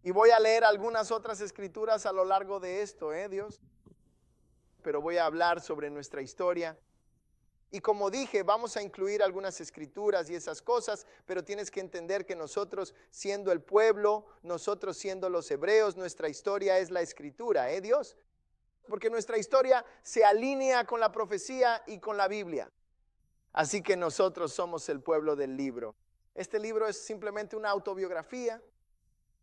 Y voy a leer algunas otras escrituras a lo largo de esto, Dios. Pero voy a hablar sobre nuestra historia. Y como dije, vamos a incluir algunas escrituras y esas cosas, pero tienes que entender que nosotros siendo el pueblo, nosotros siendo los hebreos, nuestra historia es la escritura, Dios. Porque nuestra historia se alinea con la profecía y con la Biblia. Así que nosotros somos el pueblo del libro. Este libro es simplemente una autobiografía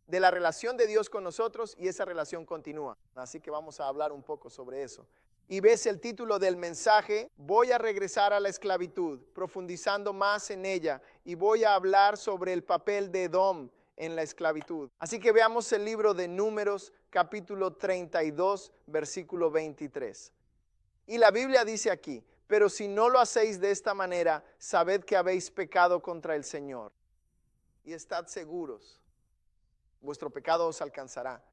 de la relación de Dios con nosotros y esa relación continúa. Así que vamos a hablar un poco sobre eso. Y ves el título del mensaje, voy a regresar a la esclavitud, profundizando más en ella, y voy a hablar sobre el papel de Edom en la esclavitud. Así que veamos el libro de Números, capítulo 32, versículo 23. Y la Biblia dice aquí, pero si no lo hacéis de esta manera, sabed que habéis pecado contra el Señor. Y estad seguros, vuestro pecado os alcanzará.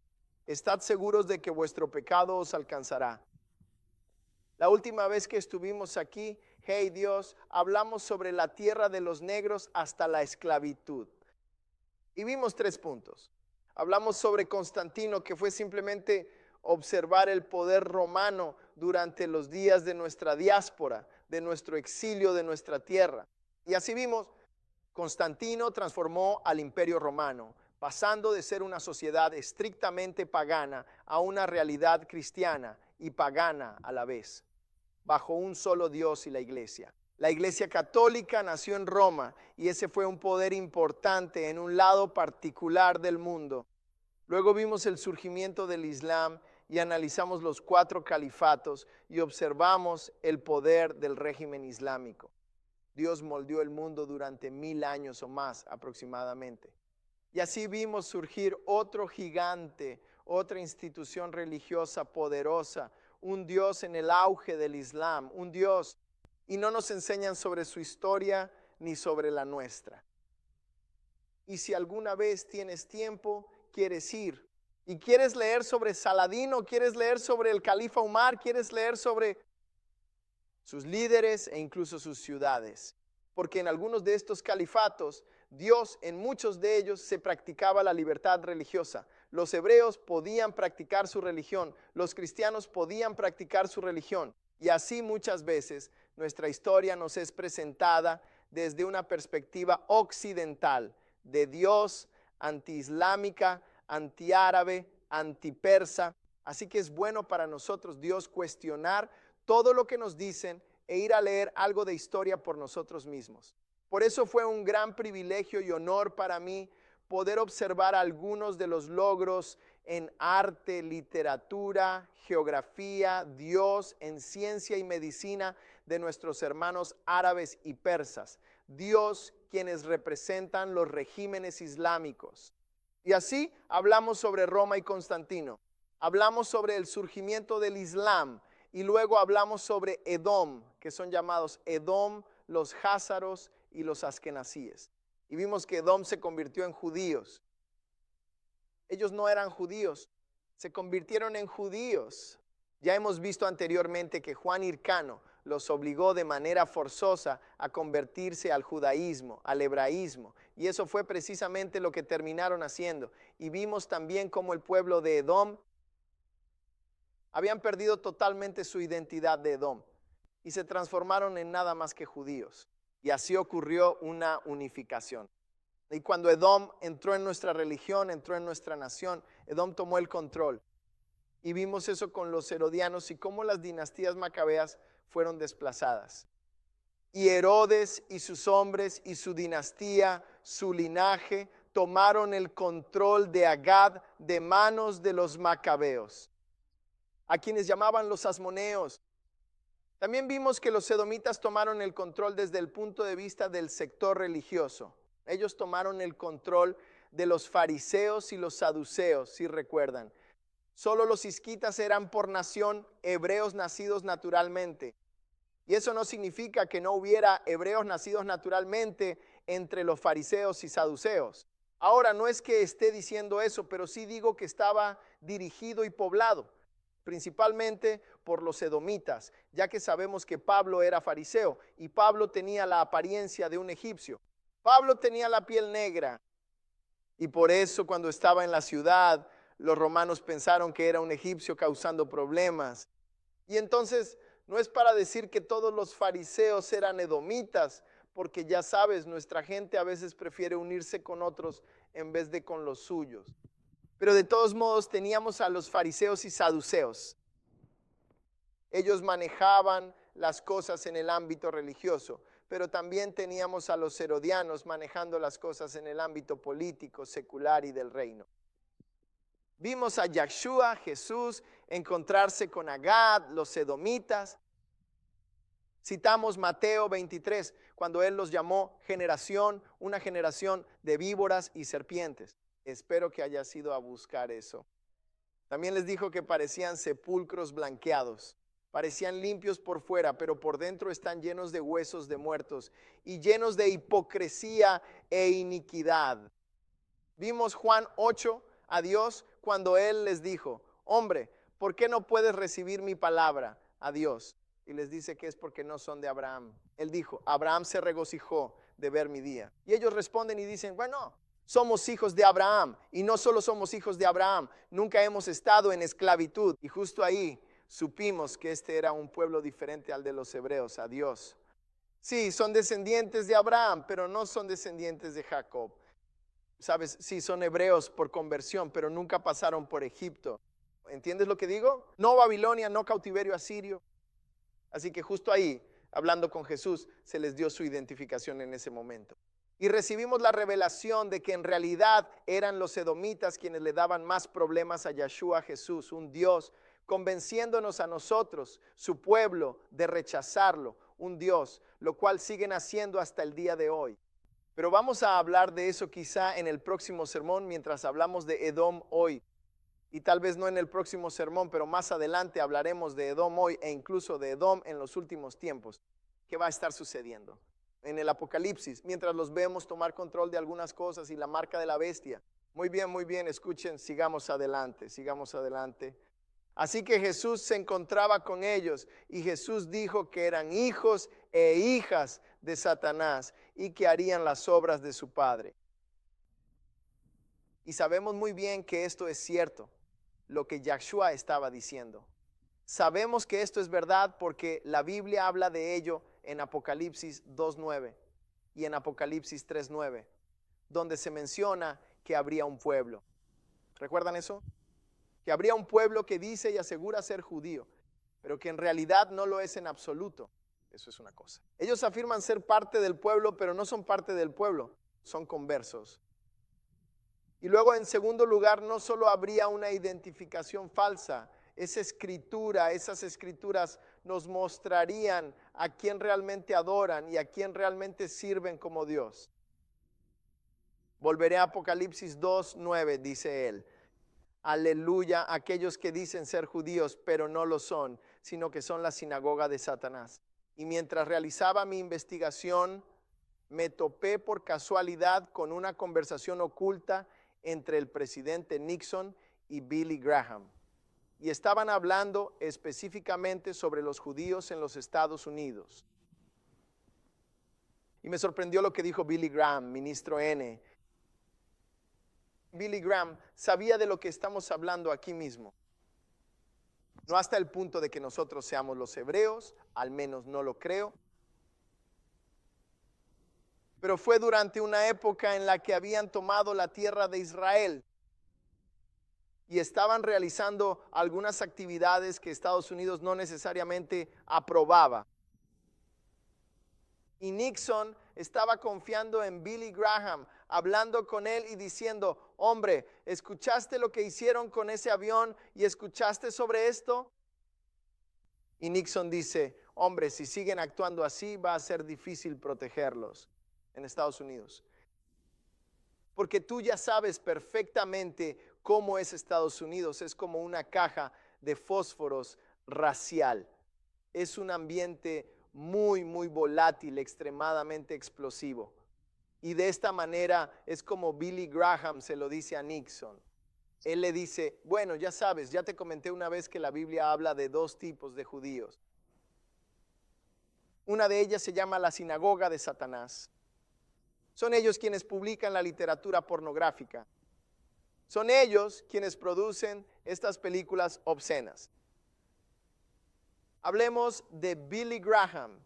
Estad seguros de que vuestro pecado os alcanzará. La última vez que estuvimos aquí, hey Dios, hablamos sobre la tierra de los negros hasta la esclavitud. Y vimos 3 puntos. Hablamos sobre Constantino, que fue simplemente observar el poder romano durante los días de nuestra diáspora, de nuestro exilio de nuestra tierra. Y así vimos, Constantino transformó al imperio romano, pasando de ser una sociedad estrictamente pagana a una realidad cristiana y pagana a la vez, bajo un solo Dios y la iglesia. La iglesia católica nació en Roma y ese fue un poder importante en un lado particular del mundo. Luego vimos el surgimiento del Islam y analizamos los 4 califatos y observamos el poder del régimen islámico. Dios moldeó el mundo durante 1000 años o más aproximadamente. Y así vimos surgir otro gigante, otra institución religiosa poderosa, un Dios en el auge del Islam, un Dios, y no nos enseñan sobre su historia ni sobre la nuestra. Y si alguna vez tienes tiempo, quieres ir y quieres leer sobre Saladino, quieres leer sobre el califa Umar, quieres leer sobre sus líderes e incluso sus ciudades. Porque en algunos de estos califatos, Dios en muchos de ellos se practicaba la libertad religiosa. Los hebreos podían practicar su religión, los cristianos podían practicar su religión. Y así muchas veces nuestra historia nos es presentada desde una perspectiva occidental, de Dios, antiislámica, antiárabe, antipersa. Así que es bueno para nosotros, Dios, cuestionar todo lo que nos dicen e ir a leer algo de historia por nosotros mismos. Por eso fue un gran privilegio y honor para mí poder observar algunos de los logros en arte, literatura, geografía, Dios, en ciencia y medicina de nuestros hermanos árabes y persas. Dios, quienes representan los regímenes islámicos. Y así hablamos sobre Roma y Constantino. Hablamos sobre el surgimiento del Islam. Y luego hablamos sobre Edom, que son llamados Edom, los házaros y los askenazíes. Y vimos que Edom se convirtió en judíos. Ellos no eran judíos, se convirtieron en judíos. Ya hemos visto anteriormente que Juan Hircano los obligó de manera forzosa a convertirse al judaísmo, al hebraísmo. Y eso fue precisamente lo que terminaron haciendo. Y vimos también cómo el pueblo de Edom habían perdido totalmente su identidad de Edom y se transformaron en nada más que judíos. Y así ocurrió una unificación. Y cuando Edom entró en nuestra religión, entró en nuestra nación, Edom tomó el control. Y vimos eso con los herodianos y cómo las dinastías macabeas fueron desplazadas. Y Herodes y sus hombres y su dinastía, su linaje, tomaron el control de Agag de manos de los macabeos, a quienes llamaban los asmoneos. También vimos que los edomitas tomaron el control desde el punto de vista del sector religioso. Ellos tomaron el control de los fariseos y los saduceos, si recuerdan. Solo los isquitas eran por nación hebreos nacidos naturalmente. Y eso no significa que no hubiera hebreos nacidos naturalmente entre los fariseos y saduceos. Ahora, no es que esté diciendo eso, pero sí digo que estaba dirigido y poblado principalmente por los edomitas, ya que sabemos que Pablo era fariseo y Pablo tenía la apariencia de un egipcio. Pablo tenía la piel negra Y por eso cuando estaba en la ciudad, los romanos pensaron que era un egipcio causando problemas. Y entonces no es para decir que todos los fariseos eran edomitas, porque ya sabes, nuestra gente a veces prefiere unirse con otros en vez de con los suyos. Pero de todos modos teníamos a los fariseos y saduceos. Ellos manejaban las cosas en el ámbito religioso, pero también teníamos a los herodianos manejando las cosas en el ámbito político, secular y del reino. Vimos a Yahshua, Jesús, encontrarse con Agad, los edomitas. Citamos Mateo 23, cuando él los llamó generación, una generación de víboras y serpientes. Espero que haya ido a buscar eso. También les dijo que parecían sepulcros blanqueados. Parecían limpios por fuera, pero por dentro están llenos de huesos de muertos y llenos de hipocresía e iniquidad. Vimos Juan 8 a Dios cuando Él les dijo, hombre, ¿por qué no puedes recibir mi palabra a Dios? Y les dice que es porque no son de Abraham. Él dijo, Abraham se regocijó de ver mi día. Y ellos responden y dicen, bueno, somos hijos de Abraham. Y no solo somos hijos de Abraham, nunca hemos estado en esclavitud. Y justo ahí supimos que este era un pueblo diferente al de los hebreos, a Dios. Sí, son descendientes de Abraham, pero no son descendientes de Jacob. Sabes, sí, son hebreos por conversión, pero nunca pasaron por Egipto. ¿Entiendes lo que digo? No Babilonia, no cautiverio asirio. Así que justo ahí, hablando con Jesús, se les dio su identificación en ese momento. Y recibimos la revelación de que en realidad eran los edomitas quienes le daban más problemas a Yahshua Jesús, un Dios, convenciéndonos a nosotros, su pueblo, de rechazarlo, un Dios, lo cual siguen haciendo hasta el día de hoy. Pero vamos a hablar de eso quizá en el próximo sermón, mientras hablamos de Edom hoy. Y tal vez no en el próximo sermón, pero más adelante hablaremos de Edom hoy e incluso de Edom en los últimos tiempos. ¿Qué va a estar sucediendo? En el Apocalipsis, mientras los vemos tomar control de algunas cosas y la marca de la bestia. Muy bien, escuchen, sigamos adelante. Así que Jesús se encontraba con ellos y Jesús dijo que eran hijos e hijas de Satanás y que harían las obras de su padre. Y sabemos muy bien que esto es cierto, lo que Yahshua estaba diciendo. Sabemos que esto es verdad porque la Biblia habla de ello en Apocalipsis 2:9 y en Apocalipsis 3:9, donde se menciona que habría un pueblo. ¿Recuerdan eso? Que habría un pueblo que dice y asegura ser judío, pero que en realidad no lo es en absoluto. Eso es una cosa. Ellos afirman ser parte del pueblo, pero no son parte del pueblo, son conversos. Y luego, en segundo lugar, no solo habría una identificación falsa, esas escrituras nos mostrarían a quién realmente adoran y a quién realmente sirven como Dios. Volveré a Apocalipsis 2:9, dice él. Aleluya, aquellos que dicen ser judíos, pero no lo son, sino que son la sinagoga de Satanás. Y mientras realizaba mi investigación, me topé por casualidad con una conversación oculta entre el presidente Nixon y Billy Graham. Y estaban hablando específicamente sobre los judíos en los Estados Unidos. Y me sorprendió lo que dijo Billy Graham, ministro N. Billy Graham sabía de lo que estamos hablando aquí mismo. No hasta el punto de que nosotros seamos los hebreos, al menos no lo creo. Pero fue durante una época en la que habían tomado la tierra de Israel y estaban realizando algunas actividades que Estados Unidos no necesariamente aprobaba. Y Nixon estaba confiando en Billy Graham, hablando con él y diciendo, hombre, ¿escuchaste lo que hicieron con ese avión y escuchaste sobre esto? Y Nixon dice, hombre, si siguen actuando así va a ser difícil protegerlos en Estados Unidos. Porque tú ya sabes perfectamente cómo es Estados Unidos. Es como una caja de fósforos racial. Es un ambiente muy volátil, extremadamente explosivo. Y de esta manera es como Billy Graham se lo dice a Nixon. Él le dice, bueno, ya sabes, ya te comenté una vez que la Biblia habla de dos tipos de judíos. Una de ellas se llama la sinagoga de Satanás. Son ellos quienes publican la literatura pornográfica. Son ellos quienes producen estas películas obscenas. Hablemos de Billy Graham.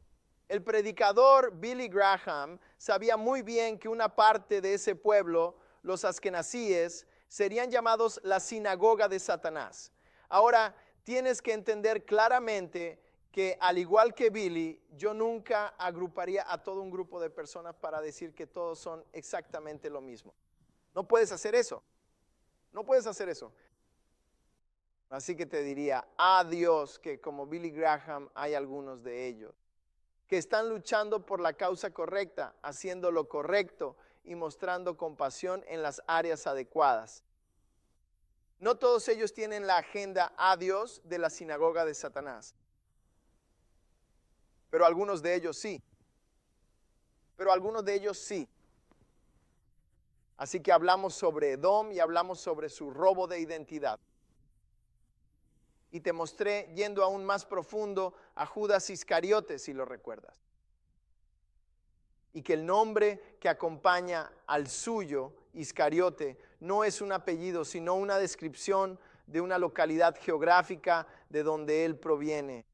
El predicador Billy Graham sabía muy bien que una parte de ese pueblo, los askenazíes, serían llamados la sinagoga de Satanás. Ahora, tienes que entender claramente que al igual que Billy, yo nunca agruparía a todo un grupo de personas para decir que todos son exactamente lo mismo. No puedes hacer eso. No puedes hacer eso. Así que te diría, a Dios, que como Billy Graham hay algunos de ellos que están luchando por la causa correcta, haciendo lo correcto y mostrando compasión en las áreas adecuadas. No todos ellos tienen la agenda a Dios de la sinagoga de Satanás, pero algunos de ellos sí. Así que hablamos sobre Edom y hablamos sobre su robo de identidad. Y te mostré, yendo aún más profundo, a Judas Iscariote, si lo recuerdas. Y que el nombre que acompaña al suyo, Iscariote, no es un apellido, sino una descripción de una localidad geográfica de donde él proviene.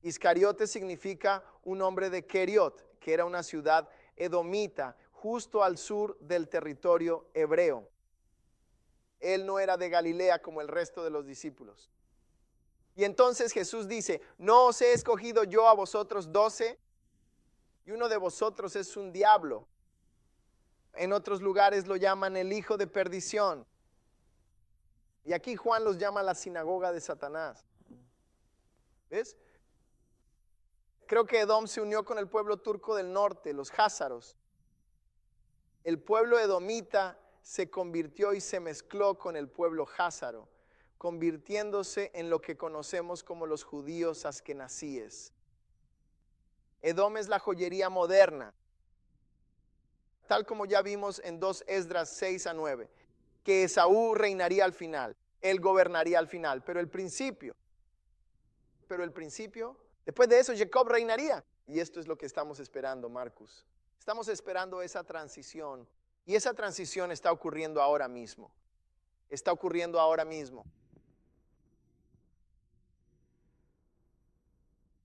Iscariote significa un hombre de Keriot, que era una ciudad edomita, justo al sur del territorio hebreo. Él no era de Galilea como el resto de los discípulos. Y entonces Jesús dice, ¿no os he escogido yo a vosotros 12? Y uno de vosotros es un diablo. En otros lugares lo llaman el hijo de perdición. Y aquí Juan los llama la sinagoga de Satanás. ¿Ves? Creo que Edom se unió con el pueblo turco del norte, los házaros. El pueblo edomita se convirtió y se mezcló con el pueblo házaro, convirtiéndose en lo que conocemos como los judíos askenazíes. Edom es la joyería moderna, tal como ya vimos en 2 Esdras 6 a 9, que Esaú reinaría al final, él gobernaría al final, pero el principio, después de eso Jacob reinaría. Y esto es lo que estamos esperando, Marcus. Estamos esperando esa transición. Y esa transición está ocurriendo ahora mismo.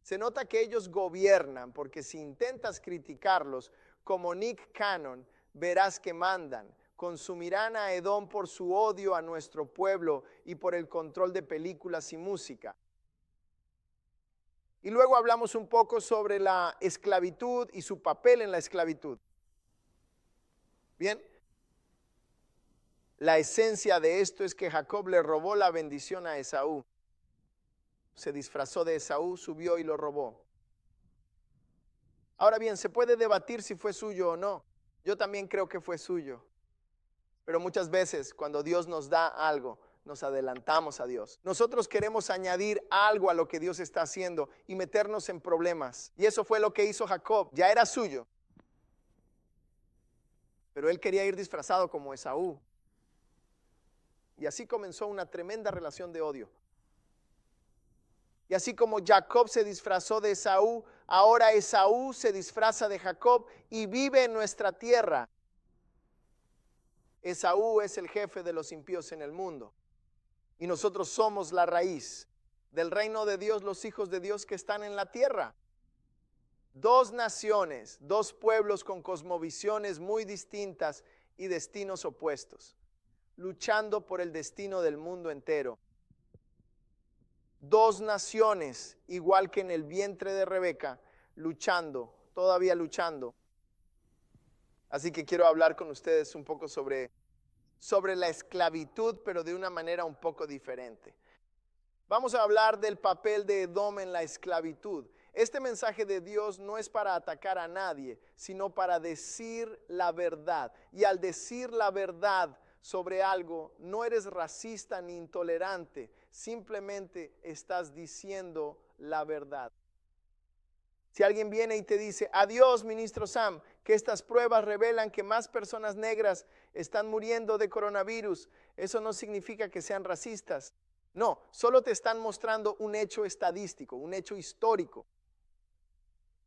Se nota que ellos gobiernan, porque si intentas criticarlos, como Nick Cannon, verás que mandan. Consumirán a Edom por su odio a nuestro pueblo y por el control de películas y música. Y luego hablamos un poco sobre la esclavitud y su papel en la esclavitud. Bien, la esencia de esto es que Jacob le robó la bendición a Esaú. Se disfrazó de Esaú, subió y lo robó. Ahora bien, se puede debatir si fue suyo o no. Yo también creo que fue suyo. Pero muchas veces cuando Dios nos da algo, nos adelantamos a Dios. Nosotros queremos añadir algo a lo que Dios está haciendo y meternos en problemas. Y eso fue lo que hizo Jacob. Ya era suyo. Pero él quería ir disfrazado como Esaú. Y así comenzó una tremenda relación de odio. Y así como Jacob se disfrazó de Esaú, ahora Esaú se disfraza de Jacob y vive en nuestra tierra. Esaú es el jefe de los impíos en el mundo. Y nosotros somos la raíz del reino de Dios, los hijos de Dios que están en la tierra. 2 naciones, 2 pueblos con cosmovisiones muy distintas y destinos opuestos, luchando por el destino del mundo entero. 2 naciones, igual que en el vientre de Rebeca, luchando, todavía luchando. Así que quiero hablar con ustedes un poco sobre la esclavitud, pero de una manera un poco diferente. Vamos a hablar del papel de Edom en la esclavitud. Este mensaje de Dios no es para atacar a nadie, sino para decir la verdad. Y al decir la verdad sobre algo, no eres racista ni intolerante, simplemente estás diciendo la verdad. Si alguien viene y te dice, adiós, ministro Sam, que estas pruebas revelan que más personas negras están muriendo de coronavirus, eso no significa que sean racistas. No, solo te están mostrando un hecho estadístico, un hecho histórico,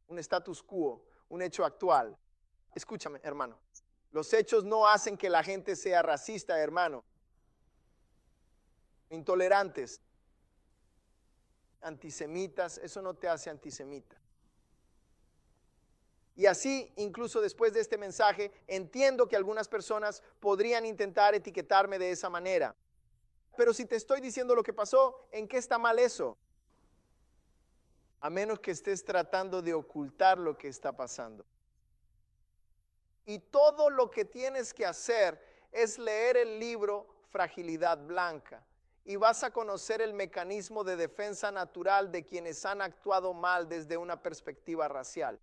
un status quo, un hecho actual. Escúchame, hermano. Los hechos no hacen que la gente sea racista, hermano. Intolerantes, antisemitas, eso no te hace antisemita. Y así, incluso después de este mensaje, entiendo que algunas personas podrían intentar etiquetarme de esa manera. Pero si te estoy diciendo lo que pasó, ¿en qué está mal eso? A menos que estés tratando de ocultar lo que está pasando. Y todo lo que tienes que hacer es leer el libro Fragilidad Blanca. Y vas a conocer el mecanismo de defensa natural de quienes han actuado mal desde una perspectiva racial.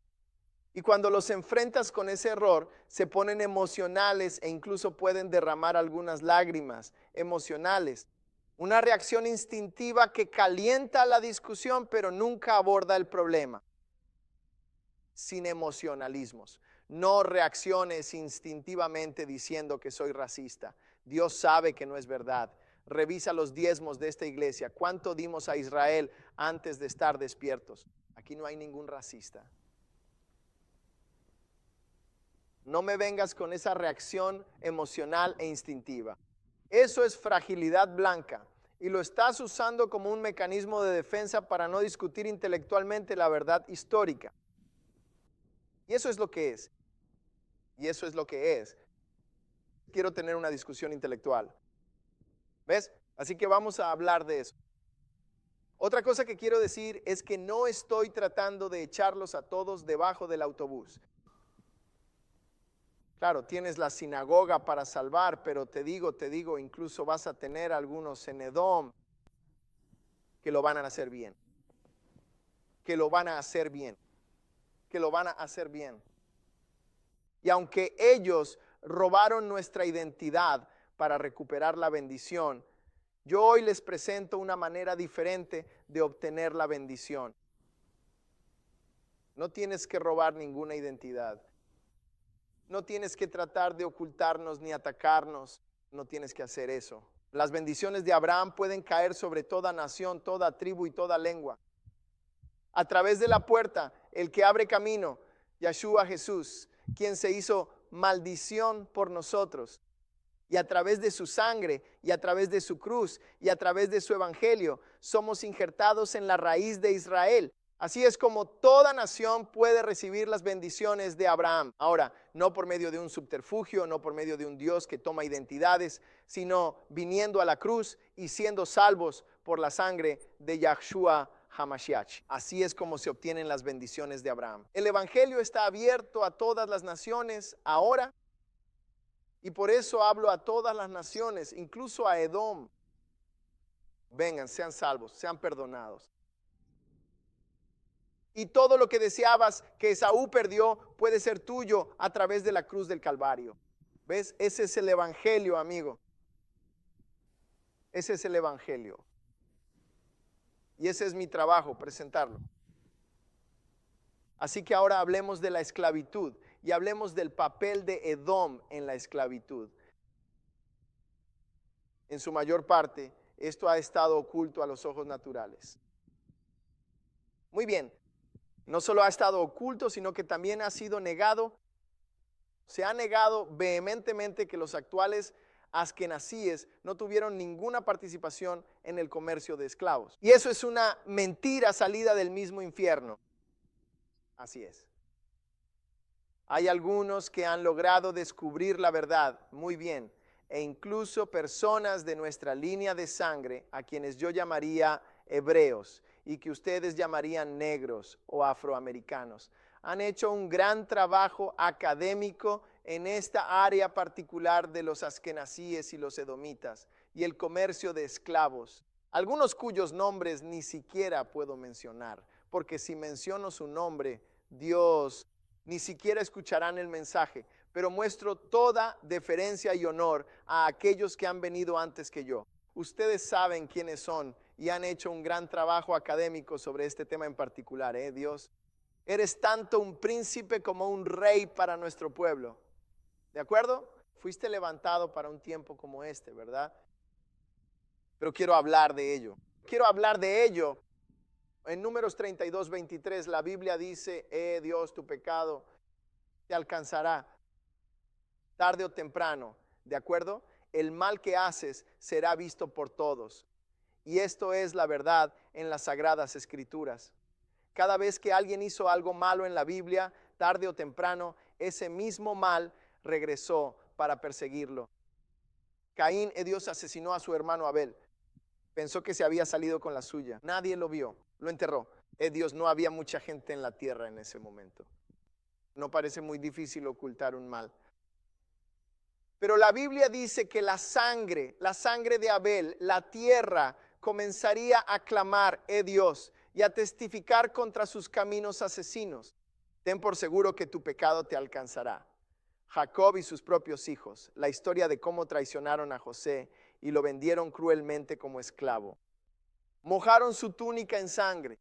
Y cuando los enfrentas con ese error, se ponen emocionales e incluso pueden derramar algunas lágrimas emocionales. Una reacción instintiva que calienta la discusión, pero nunca aborda el problema. Sin emocionalismos. No reacciones instintivamente diciendo que soy racista. Dios sabe que no es verdad. Revisa los diezmos de esta iglesia. ¿Cuánto dimos a Israel antes de estar despiertos? Aquí no hay ningún racista. No me vengas con esa reacción emocional e instintiva. Eso es fragilidad blanca y lo estás usando como un mecanismo de defensa para no discutir intelectualmente la verdad histórica. Y eso es lo que es. Y eso es lo que es. Quiero tener una discusión intelectual. ¿Ves? Así que vamos a hablar de eso. Otra cosa que quiero decir es que no estoy tratando de echarlos a todos debajo del autobús. Claro, tienes la sinagoga para salvar, pero te digo, incluso vas a tener algunos en Edom que lo van a hacer bien. Que lo van a hacer bien. Que lo van a hacer bien. Y aunque ellos robaron nuestra identidad para recuperar la bendición, yo hoy les presento una manera diferente de obtener la bendición. No tienes que robar ninguna identidad. No tienes que tratar de ocultarnos ni atacarnos. No tienes que hacer eso. Las bendiciones de Abraham pueden caer sobre toda nación, toda tribu y toda lengua. A través de la puerta, el que abre camino, Yeshua Jesús, quien se hizo maldición por nosotros. Y a través de su sangre, y a través de su cruz, y a través de su evangelio, somos injertados en la raíz de Israel. Así es como toda nación puede recibir las bendiciones de Abraham. Ahora, no por medio de un subterfugio, no por medio de un Dios que toma identidades, sino viniendo a la cruz y siendo salvos por la sangre de Yahshua HaMashiach. Así es como se obtienen las bendiciones de Abraham. El evangelio está abierto a todas las naciones ahora. Y por eso hablo a todas las naciones, incluso a Edom. Vengan, sean salvos, sean perdonados. Y todo lo que deseabas que Esaú perdió puede ser tuyo a través de la cruz del Calvario. ¿Ves? Ese es el evangelio, amigo. Ese es el evangelio. Y ese es mi trabajo, presentarlo. Así que ahora hablemos de la esclavitud y hablemos del papel de Edom en la esclavitud. En su mayor parte, esto ha estado oculto a los ojos naturales. Muy bien, no solo ha estado oculto, sino que también ha sido negado. Se ha negado vehementemente que los actuales askenazíes no tuvieron ninguna participación en el comercio de esclavos. Y eso es una mentira salida del mismo infierno. Así es. Hay algunos que han logrado descubrir la verdad muy bien, e incluso personas de nuestra línea de sangre, a quienes yo llamaría hebreos, y que ustedes llamarían negros o afroamericanos, han hecho un gran trabajo académico en esta área particular de los askenazíes y los edomitas, y el comercio de esclavos, algunos cuyos nombres ni siquiera puedo mencionar, porque si menciono su nombre, Dios ni siquiera escucharán el mensaje, pero muestro toda deferencia y honor a aquellos que han venido antes que yo. Ustedes saben quiénes son y han hecho un gran trabajo académico sobre este tema en particular, Dios. Eres tanto un príncipe como un rey para nuestro pueblo. ¿De acuerdo? Fuiste levantado para un tiempo como este, ¿verdad? Pero quiero hablar de ello. Quiero hablar de ello. En Números 32, 23, la Biblia dice, Dios, tu pecado te alcanzará, tarde o temprano, ¿de acuerdo? El mal que haces será visto por todos. Y esto es la verdad en las Sagradas Escrituras. Cada vez que alguien hizo algo malo en la Biblia, tarde o temprano, ese mismo mal regresó para perseguirlo. Caín, Dios asesinó a su hermano Abel. Pensó que se había salido con la suya. Nadie lo vio, lo enterró. Dios, no había mucha gente en la tierra en ese momento. No parece muy difícil ocultar un mal. Pero la Biblia dice que la sangre de Abel, la tierra, comenzaría a clamar, Dios, y a testificar contra sus caminos asesinos. Ten por seguro que tu pecado te alcanzará. Jacob y sus propios hijos, la historia de cómo traicionaron a José y lo vendieron cruelmente como esclavo. Mojaron su túnica en sangre,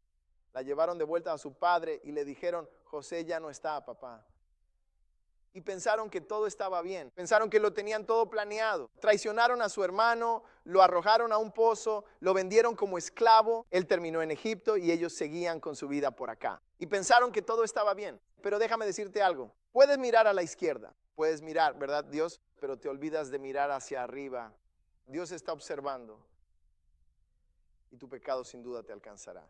la llevaron de vuelta a su padre y le dijeron, José ya no está, papá. Y pensaron que todo estaba bien, pensaron que lo tenían todo planeado. Traicionaron a su hermano, lo arrojaron a un pozo, lo vendieron como esclavo. Él terminó en Egipto y ellos seguían con su vida por acá. Y pensaron que todo estaba bien. Pero déjame decirte algo, puedes mirar a la izquierda, puedes mirar, ¿verdad, Dios? Pero te olvidas de mirar hacia arriba. Dios está observando y tu pecado sin duda te alcanzará.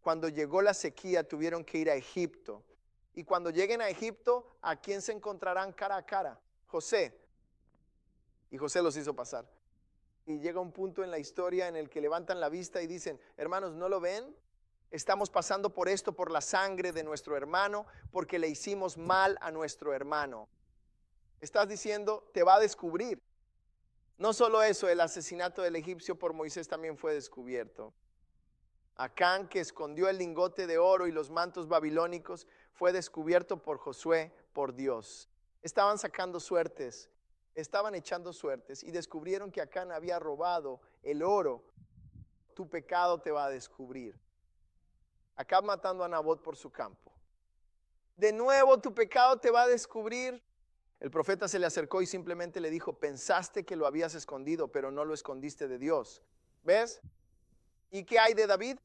Cuando llegó la sequía tuvieron que ir a Egipto. Y cuando lleguen a Egipto, ¿a quién se encontrarán cara a cara? José. Y José los hizo pasar. Y llega un punto en la historia en el que levantan la vista y dicen, hermanos, ¿no lo ven? Estamos pasando por esto, por la sangre de nuestro hermano, porque le hicimos mal a nuestro hermano. Estás diciendo, te va a descubrir. No solo eso, el asesinato del egipcio por Moisés también fue descubierto. Acán, que escondió el lingote de oro y los mantos babilónicos, fue descubierto por Josué, por Dios. Estaban sacando suertes, estaban echando suertes y descubrieron que Acán había robado el oro. Tu pecado te va a descubrir. Acab matando a Nabot por su campo. De nuevo tu pecado te va a descubrir. El profeta se le acercó y simplemente le dijo, pensaste que lo habías escondido, pero no lo escondiste de Dios. ¿Ves? ¿Y qué hay de David?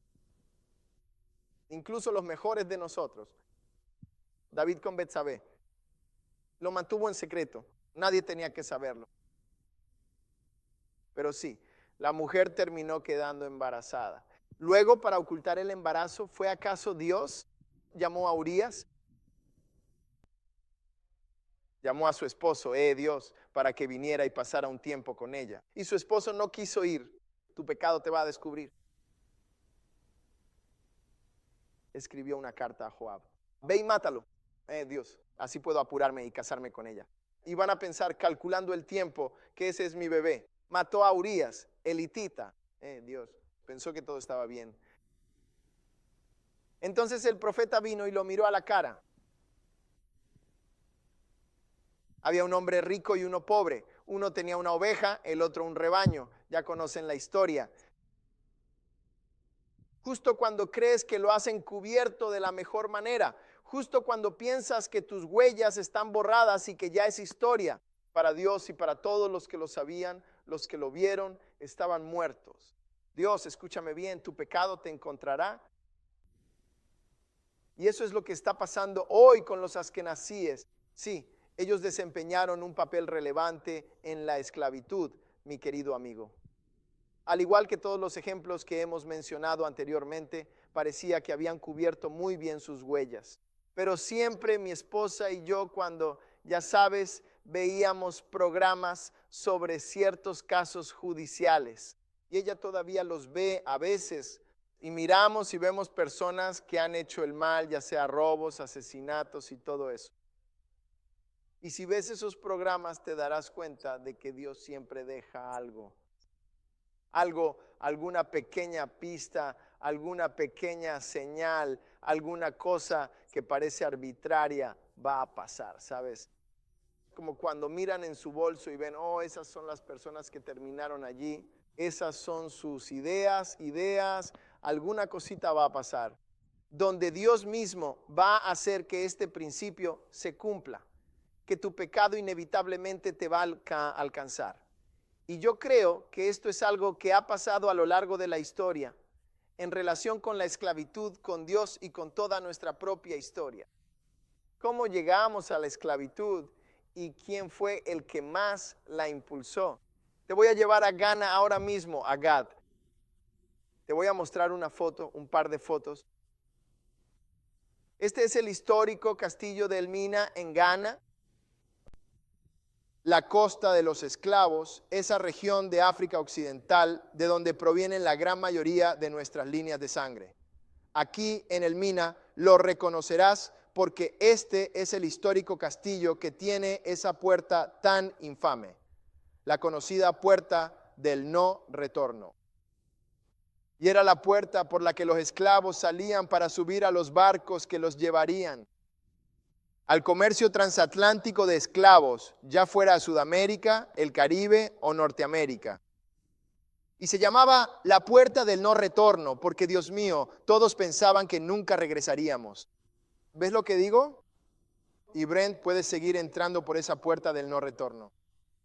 Incluso los mejores de nosotros. David con Betsabé. Lo mantuvo en secreto. Nadie tenía que saberlo. Pero sí, la mujer terminó quedando embarazada. Luego, para ocultar el embarazo, ¿fue acaso Dios? Llamó a Urías. Llamó a su esposo, Dios, para que viniera y pasara un tiempo con ella. Y su esposo no quiso ir. Tu pecado te va a descubrir. Escribió una carta a Joab. Ve y mátalo. Dios, así puedo apurarme y casarme con ella. Y van a pensar, calculando el tiempo, que ese es mi bebé. Mató a Urías, elitita. Dios, pensó que todo estaba bien. Entonces el profeta vino y lo miró a la cara. Había un hombre rico y uno pobre. Uno tenía una oveja, el otro un rebaño. Ya conocen la historia. Justo cuando crees que lo has encubierto de la mejor manera, justo cuando piensas que tus huellas están borradas y que ya es historia, para Dios y para todos los que lo sabían, los que lo vieron, estaban muertos. Dios, escúchame bien, tu pecado te encontrará. Y eso es lo que está pasando hoy con los askenazíes. Sí, ellos desempeñaron un papel relevante en la esclavitud, mi querido amigo. Al igual que todos los ejemplos que hemos mencionado anteriormente, parecía que habían cubierto muy bien sus huellas. Pero siempre mi esposa y yo, cuando, ya sabes, veíamos programas sobre ciertos casos judiciales, y ella todavía los ve a veces, y miramos y vemos personas que han hecho el mal, ya sea robos, asesinatos y todo eso. Y si ves esos programas te darás cuenta de que Dios siempre deja algo, alguna pequeña pista, alguna pequeña señal, alguna cosa que parece arbitraria va a pasar, ¿sabes? Como cuando miran en su bolso y ven, oh, esas son las personas que terminaron allí, esas son sus ideas, alguna cosita va a pasar, donde Dios mismo va a hacer que este principio se cumpla, que tu pecado inevitablemente te va a alcanzar. Y yo creo que esto es algo que ha pasado a lo largo de la historia en relación con la esclavitud, con Dios y con toda nuestra propia historia. cómo llegamos a la esclavitud y quién fue el que más la impulsó. Te voy a llevar a Ghana ahora mismo, a Gad. Te voy a mostrar una foto, un par de fotos. Este es el histórico castillo de Elmina en Ghana, la costa de los esclavos, esa región de África Occidental de donde provienen la gran mayoría de nuestras líneas de sangre. Aquí en Elmina lo reconocerás porque este es el histórico castillo que tiene esa puerta tan infame, la conocida puerta del no retorno. Y era la puerta por la que los esclavos salían para subir a los barcos que los llevarían al comercio transatlántico de esclavos, ya fuera a Sudamérica, el Caribe o Norteamérica. Y se llamaba la puerta del no retorno, porque Dios mío, todos pensaban que nunca regresaríamos. ¿Ves lo que digo? Y Brent puede seguir entrando por esa puerta del no retorno.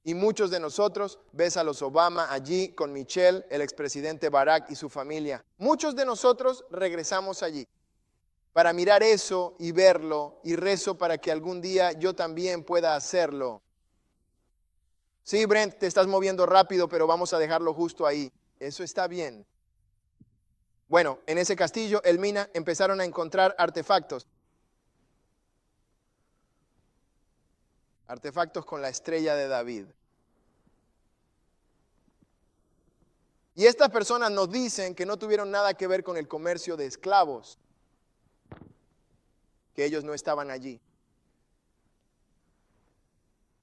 Y muchos de nosotros, ves a los Obama allí con Michelle, el expresidente Barack y su familia. Muchos de nosotros regresamos allí para mirar eso y verlo, y rezo para que algún día yo también pueda hacerlo. Sí, Brent, te estás moviendo rápido, pero vamos a dejarlo justo ahí. Eso está bien. Bueno, en ese castillo, Elmina, empezaron a encontrar artefactos. Artefactos con la estrella de David. Y estas personas nos dicen que no tuvieron nada que ver con el comercio de esclavos, que ellos no estaban allí.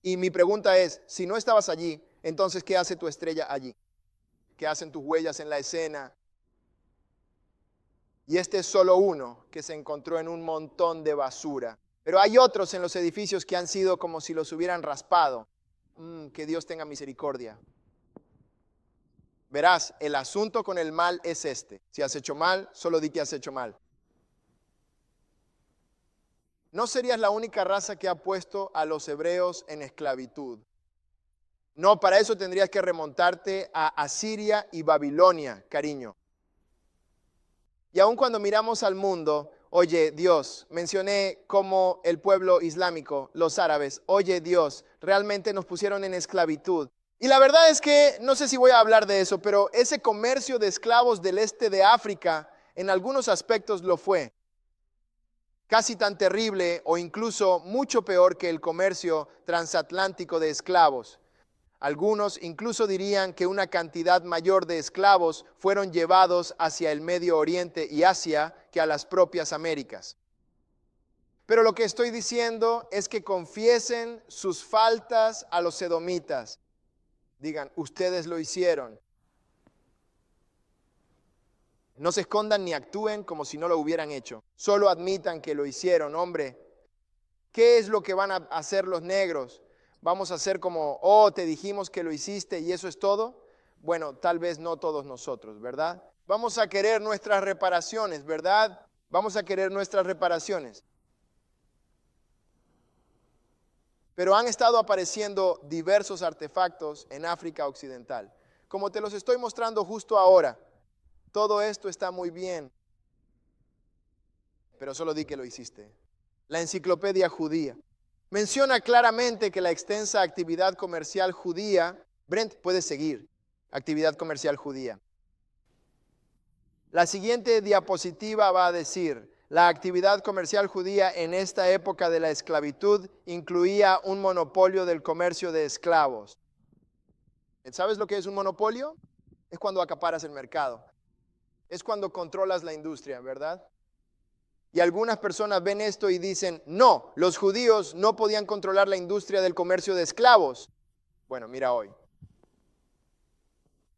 Y mi pregunta es, si no estabas allí, entonces ¿qué hace tu estrella allí? ¿Qué hacen tus huellas en la escena? Y este es solo uno que se encontró en un montón de basura. Pero hay otros en los edificios que han sido como si los hubieran raspado. Que Dios tenga misericordia. Verás, el asunto con el mal es este. Si has hecho mal, solo di que has hecho mal. No serías la única raza que ha puesto a los hebreos en esclavitud. No, para eso tendrías que remontarte a Asiria y Babilonia, cariño. Y aun cuando miramos al mundo, oye Dios, mencioné como el pueblo islámico, los árabes, oye Dios, realmente nos pusieron en esclavitud. Y la verdad es que, no sé si voy a hablar de eso, pero ese comercio de esclavos del este de África, en algunos aspectos lo fue. Casi tan terrible o incluso mucho peor que el comercio transatlántico de esclavos. Algunos incluso dirían que una cantidad mayor de esclavos fueron llevados hacia el Medio Oriente y Asia que a las propias Américas. Pero lo que estoy diciendo es que confiesen sus faltas a los edomitas. Digan, ustedes lo hicieron. No se escondan ni actúen como si no lo hubieran hecho. Solo admitan que lo hicieron, hombre. ¿Qué es lo que van a hacer los negros? Vamos a hacer como, oh, te dijimos que lo hiciste y eso es todo. Bueno, tal vez no todos nosotros, ¿verdad? Vamos a querer nuestras reparaciones, ¿verdad? Vamos a querer nuestras reparaciones. Pero han estado apareciendo diversos artefactos en África Occidental. Como te los estoy mostrando justo ahora, todo esto está muy bien, pero solo di que lo hiciste. La enciclopedia judía menciona claramente que la extensa actividad comercial judía, Brent, puede seguir, actividad comercial judía. La siguiente diapositiva va a decir, la actividad comercial judía en esta época de la esclavitud incluía un monopolio del comercio de esclavos. ¿Sabes lo que es un monopolio? Es cuando acaparas el mercado. Es cuando controlas la industria, ¿verdad? Y algunas personas ven esto y dicen, no, los judíos no podían controlar la industria del comercio de esclavos. Bueno, mira hoy.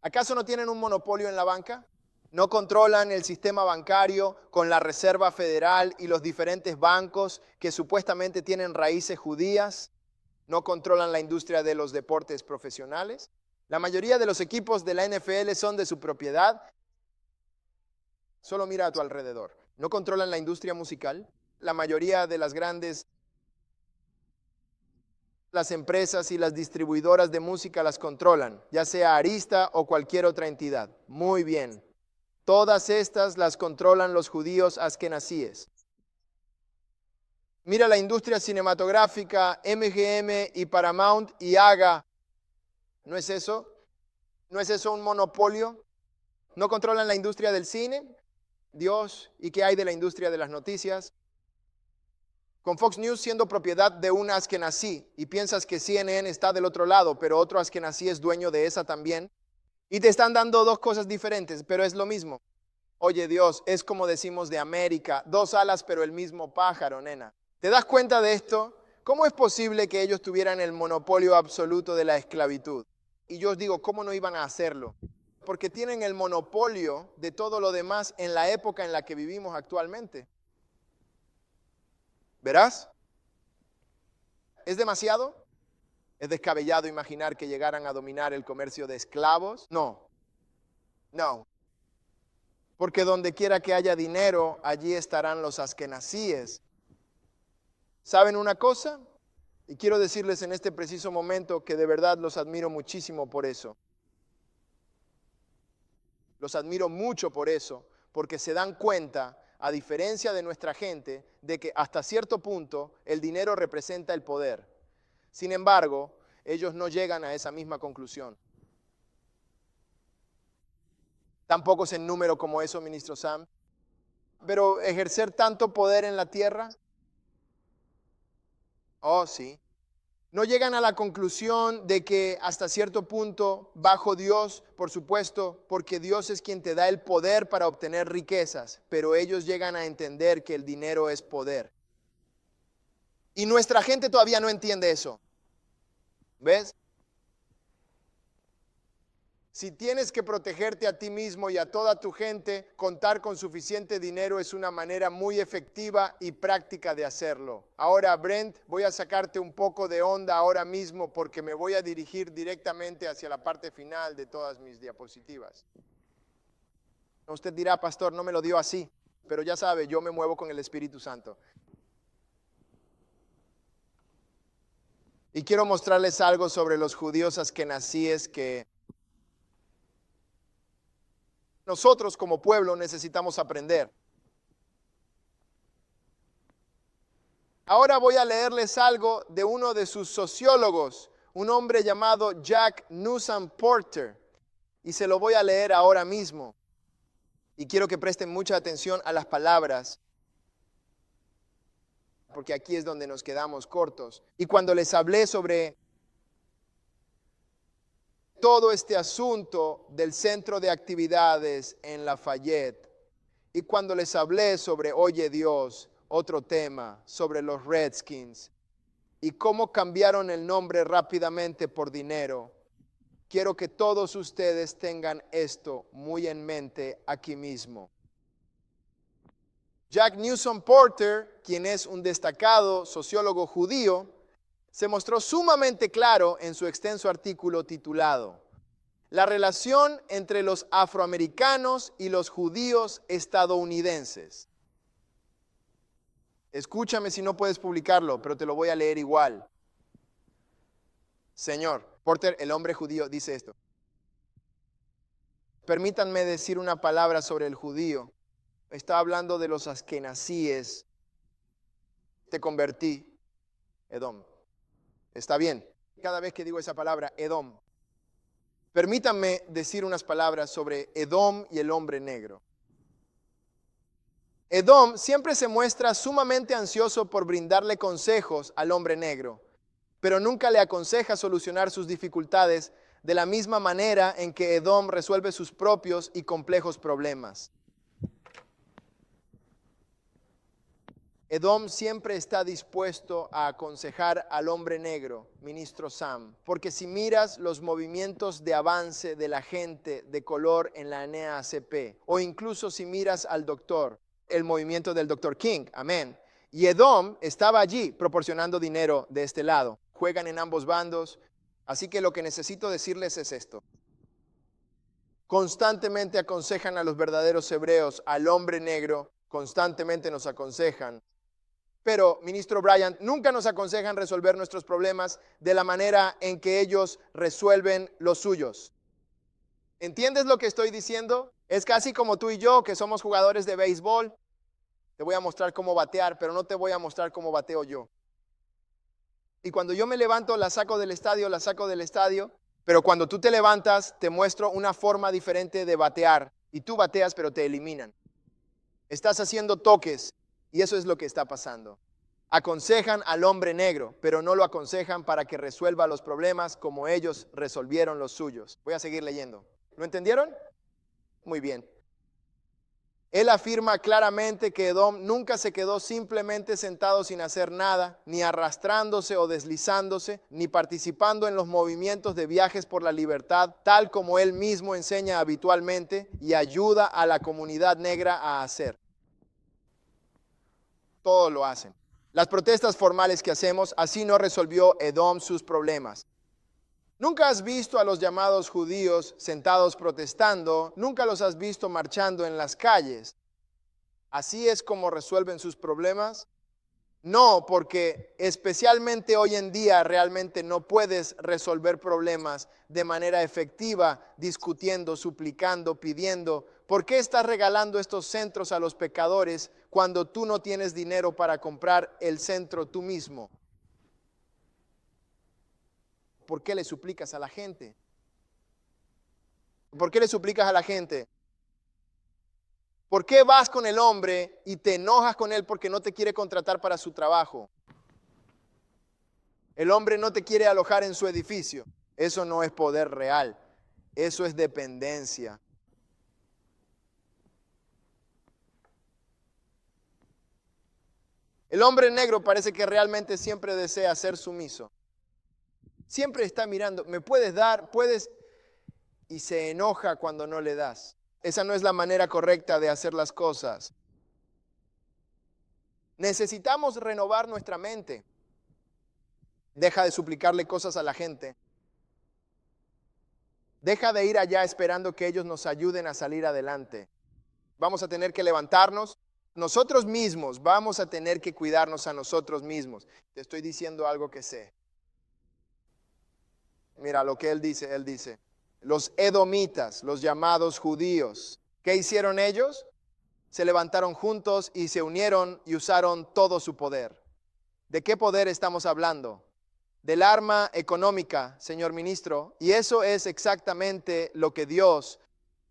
¿Acaso no tienen un monopolio en la banca? ¿No controlan el sistema bancario con la Reserva Federal y los diferentes bancos que supuestamente tienen raíces judías? ¿No controlan la industria de los deportes profesionales? La mayoría de los equipos de la NFL son de su propiedad. Solo mira a tu alrededor. ¿No controlan la industria musical? La mayoría de las grandes, las empresas y las distribuidoras de música las controlan, ya sea Arista o cualquier otra entidad. Muy bien. Todas estas las controlan los judíos askenazíes. Mira la industria cinematográfica, MGM y Paramount y Haga. ¿No es eso? ¿No es eso un monopolio? ¿No controlan la industria del cine? Dios, ¿y qué hay de la industria de las noticias? Con Fox News siendo propiedad de un askenazí y piensas que CNN está del otro lado, pero otro askenazí es dueño de esa también. Y te están dando dos cosas diferentes, pero es lo mismo. Oye Dios, es como decimos de América, dos alas pero el mismo pájaro, nena. ¿Te das cuenta de esto? ¿Cómo es posible que ellos tuvieran el monopolio absoluto de la esclavitud? Y yo os digo, ¿cómo no iban a hacerlo? Porque tienen el monopolio de todo lo demás en la época en la que vivimos actualmente. ¿Verás? ¿Es demasiado? ¿Es descabellado imaginar que llegaran a dominar el comercio de esclavos? No. Porque donde quiera que haya dinero, allí estarán los askenazíes. ¿Saben una cosa? Y quiero decirles en este preciso momento que de verdad los admiro muchísimo por eso. Los admiro mucho por eso, porque se dan cuenta, a diferencia de nuestra gente, de que hasta cierto punto el dinero representa el poder. Sin embargo, ellos no llegan a esa misma conclusión. Tampoco es en número como eso, ministro Sam. Pero ejercer tanto poder en la tierra, oh sí. No llegan a la conclusión de que hasta cierto punto, bajo Dios, por supuesto, porque Dios es quien te da el poder para obtener riquezas, pero ellos llegan a entender que el dinero es poder. Y nuestra gente todavía no entiende eso. ¿Ves? Si tienes que protegerte a ti mismo y a toda tu gente, contar con suficiente dinero es una manera muy efectiva y práctica de hacerlo. Ahora, Brent, voy a sacarte un poco de onda ahora mismo porque me voy a dirigir directamente hacia la parte final de todas mis diapositivas. Usted dirá, pastor, no me lo dio así, pero ya sabe, yo me muevo con el Espíritu Santo. Y quiero mostrarles algo sobre los judíos askenazíes que nosotros como pueblo necesitamos aprender. Ahora voy a leerles algo de uno de sus sociólogos, un hombre llamado Jack Newsom Porter, y se lo voy a leer ahora mismo. Y quiero que presten mucha atención a las palabras, porque aquí es donde nos quedamos cortos. Y cuando les hablé sobre todo este asunto del centro de actividades en Lafayette, y cuando les hablé sobre, oye Dios, otro tema, sobre los Redskins, y cómo cambiaron el nombre rápidamente por dinero, quiero que todos ustedes tengan esto muy en mente aquí mismo. Jack Newsom Porter, quien es un destacado sociólogo judío, se mostró sumamente claro en su extenso artículo titulado La relación entre los afroamericanos y los judíos estadounidenses. Escúchame si no puedes publicarlo, pero te lo voy a leer igual. Señor, Porter, el hombre judío, dice esto. Permítanme decir una palabra sobre el judío. Está hablando de los askenazíes. Te convertí, Edom. Está bien. Cada vez que digo esa palabra, Edom. Permítanme decir unas palabras sobre Edom y el hombre negro. Edom siempre se muestra sumamente ansioso por brindarle consejos al hombre negro, pero nunca le aconseja solucionar sus dificultades de la misma manera en que Edom resuelve sus propios y complejos problemas. Edom siempre está dispuesto a aconsejar al hombre negro, ministro Sam, porque si miras los movimientos de avance de la gente de color en la NAACP, o incluso si miras al doctor, el movimiento del Dr. King, amén, y Edom estaba allí proporcionando dinero de este lado. Juegan en ambos bandos, así que lo que necesito decirles es esto. Constantemente aconsejan a los verdaderos hebreos, al hombre negro, constantemente nos aconsejan. Pero, ministro Bryant, nunca nos aconsejan resolver nuestros problemas de la manera en que ellos resuelven los suyos. ¿Entiendes lo que estoy diciendo? Es casi como tú y yo, que somos jugadores de béisbol. Te voy a mostrar cómo batear, pero no te voy a mostrar cómo bateo yo. Y cuando yo me levanto, la saco del estadio, pero cuando tú te levantas, te muestro una forma diferente de batear. Y tú bateas, pero te eliminan. Estás haciendo toques y eso es lo que está pasando. Aconsejan al hombre negro, pero no lo aconsejan para que resuelva los problemas como ellos resolvieron los suyos. Voy a seguir leyendo. ¿Lo entendieron? Muy bien. Él afirma claramente que Edom nunca se quedó simplemente sentado sin hacer nada, ni arrastrándose o deslizándose, ni participando en los movimientos de viajes por la libertad, tal como él mismo enseña habitualmente y ayuda a la comunidad negra a hacer. Todo lo hacen. Las protestas formales que hacemos, así no resolvió Edom sus problemas. ¿Nunca has visto a los llamados judíos sentados protestando? ¿Nunca los has visto marchando en las calles? ¿Así es como resuelven sus problemas? No, porque especialmente hoy en día realmente no puedes resolver problemas de manera efectiva, discutiendo, suplicando, pidiendo. ¿Por qué estás regalando estos centros a los pecadores cuando tú no tienes dinero para comprar el centro tú mismo? ¿Por qué le suplicas a la gente? ¿Por qué le suplicas a la gente? ¿Por qué vas con el hombre y te enojas con él porque no te quiere contratar para su trabajo? El hombre no te quiere alojar en su edificio. Eso no es poder real. Eso es dependencia. El hombre negro parece que realmente siempre desea ser sumiso. Siempre está mirando, ¿me puedes dar? ¿Puedes? Y se enoja cuando no le das. Esa no es la manera correcta de hacer las cosas. Necesitamos renovar nuestra mente. Deja de suplicarle cosas a la gente. Deja de ir allá esperando que ellos nos ayuden a salir adelante. Vamos a tener que levantarnos. Nosotros mismos vamos a tener que cuidarnos a nosotros mismos. Te estoy diciendo algo que sé. Mira lo que él dice, los edomitas, los llamados judíos, ¿qué hicieron ellos? Se levantaron juntos y se unieron y usaron todo su poder. ¿De qué poder estamos hablando? Del arma económica, señor ministro, y eso es exactamente lo que Dios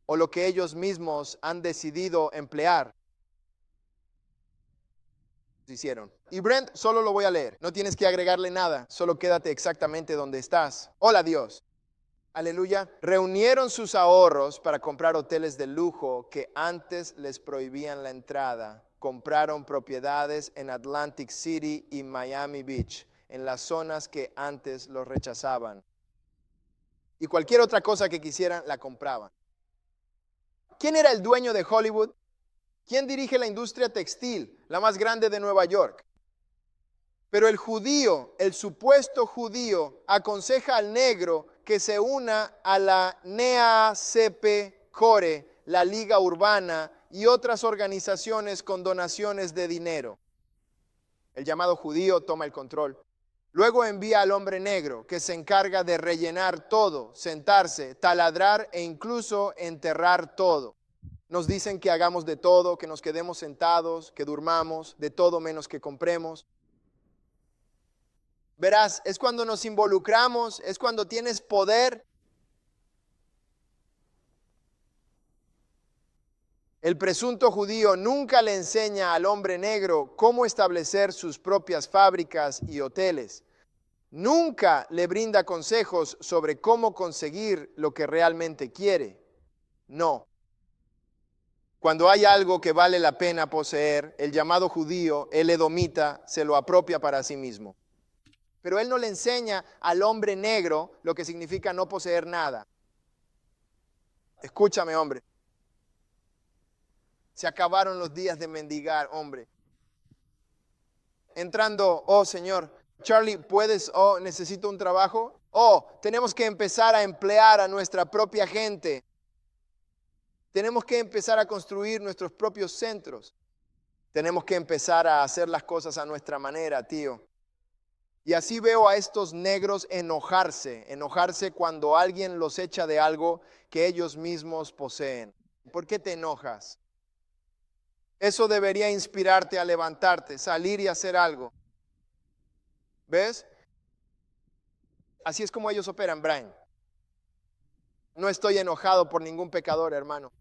o lo que ellos mismos han decidido emplear. Hicieron. Y Brent, solo lo voy a leer. No tienes que agregarle nada. Solo quédate exactamente donde estás. Hola Dios. Aleluya. Reunieron sus ahorros para comprar hoteles de lujo que antes les prohibían la entrada. Compraron propiedades en Atlantic City y Miami Beach, en las zonas que antes los rechazaban. Y cualquier otra cosa que quisieran, la compraban. ¿Quién era el dueño de Hollywood? ¿Quién dirige la industria textil, la más grande de Nueva York? Pero el judío, el supuesto judío, aconseja al negro que se una a la NAACP Core, la Liga Urbana y otras organizaciones con donaciones de dinero. El llamado judío toma el control. Luego envía al hombre negro que se encarga de rellenar todo, sentarse, taladrar e incluso enterrar todo. Nos dicen que hagamos de todo, que nos quedemos sentados, que durmamos, de todo menos que compremos. Verás, es cuando nos involucramos, es cuando tienes poder. El presunto judío nunca le enseña al hombre negro cómo establecer sus propias fábricas y hoteles. Nunca le brinda consejos sobre cómo conseguir lo que realmente quiere. No. Cuando hay algo que vale la pena poseer, el llamado judío, el edomita, se lo apropia para sí mismo. Pero él no le enseña al hombre negro lo que significa no poseer nada. Escúchame, hombre. Se acabaron los días de mendigar, hombre. Entrando, oh Señor, Charlie, ¿puedes? Oh, necesito un trabajo. Oh, tenemos que empezar a emplear a nuestra propia gente. Tenemos que empezar a construir nuestros propios centros. Tenemos que empezar a hacer las cosas a nuestra manera, tío. Y así veo a estos negros enojarse cuando alguien los echa de algo que ellos mismos poseen. ¿Por qué te enojas? Eso debería inspirarte a levantarte, salir y hacer algo. ¿Ves? Así es como ellos operan, Brian. No estoy enojado por ningún pecador, hermano.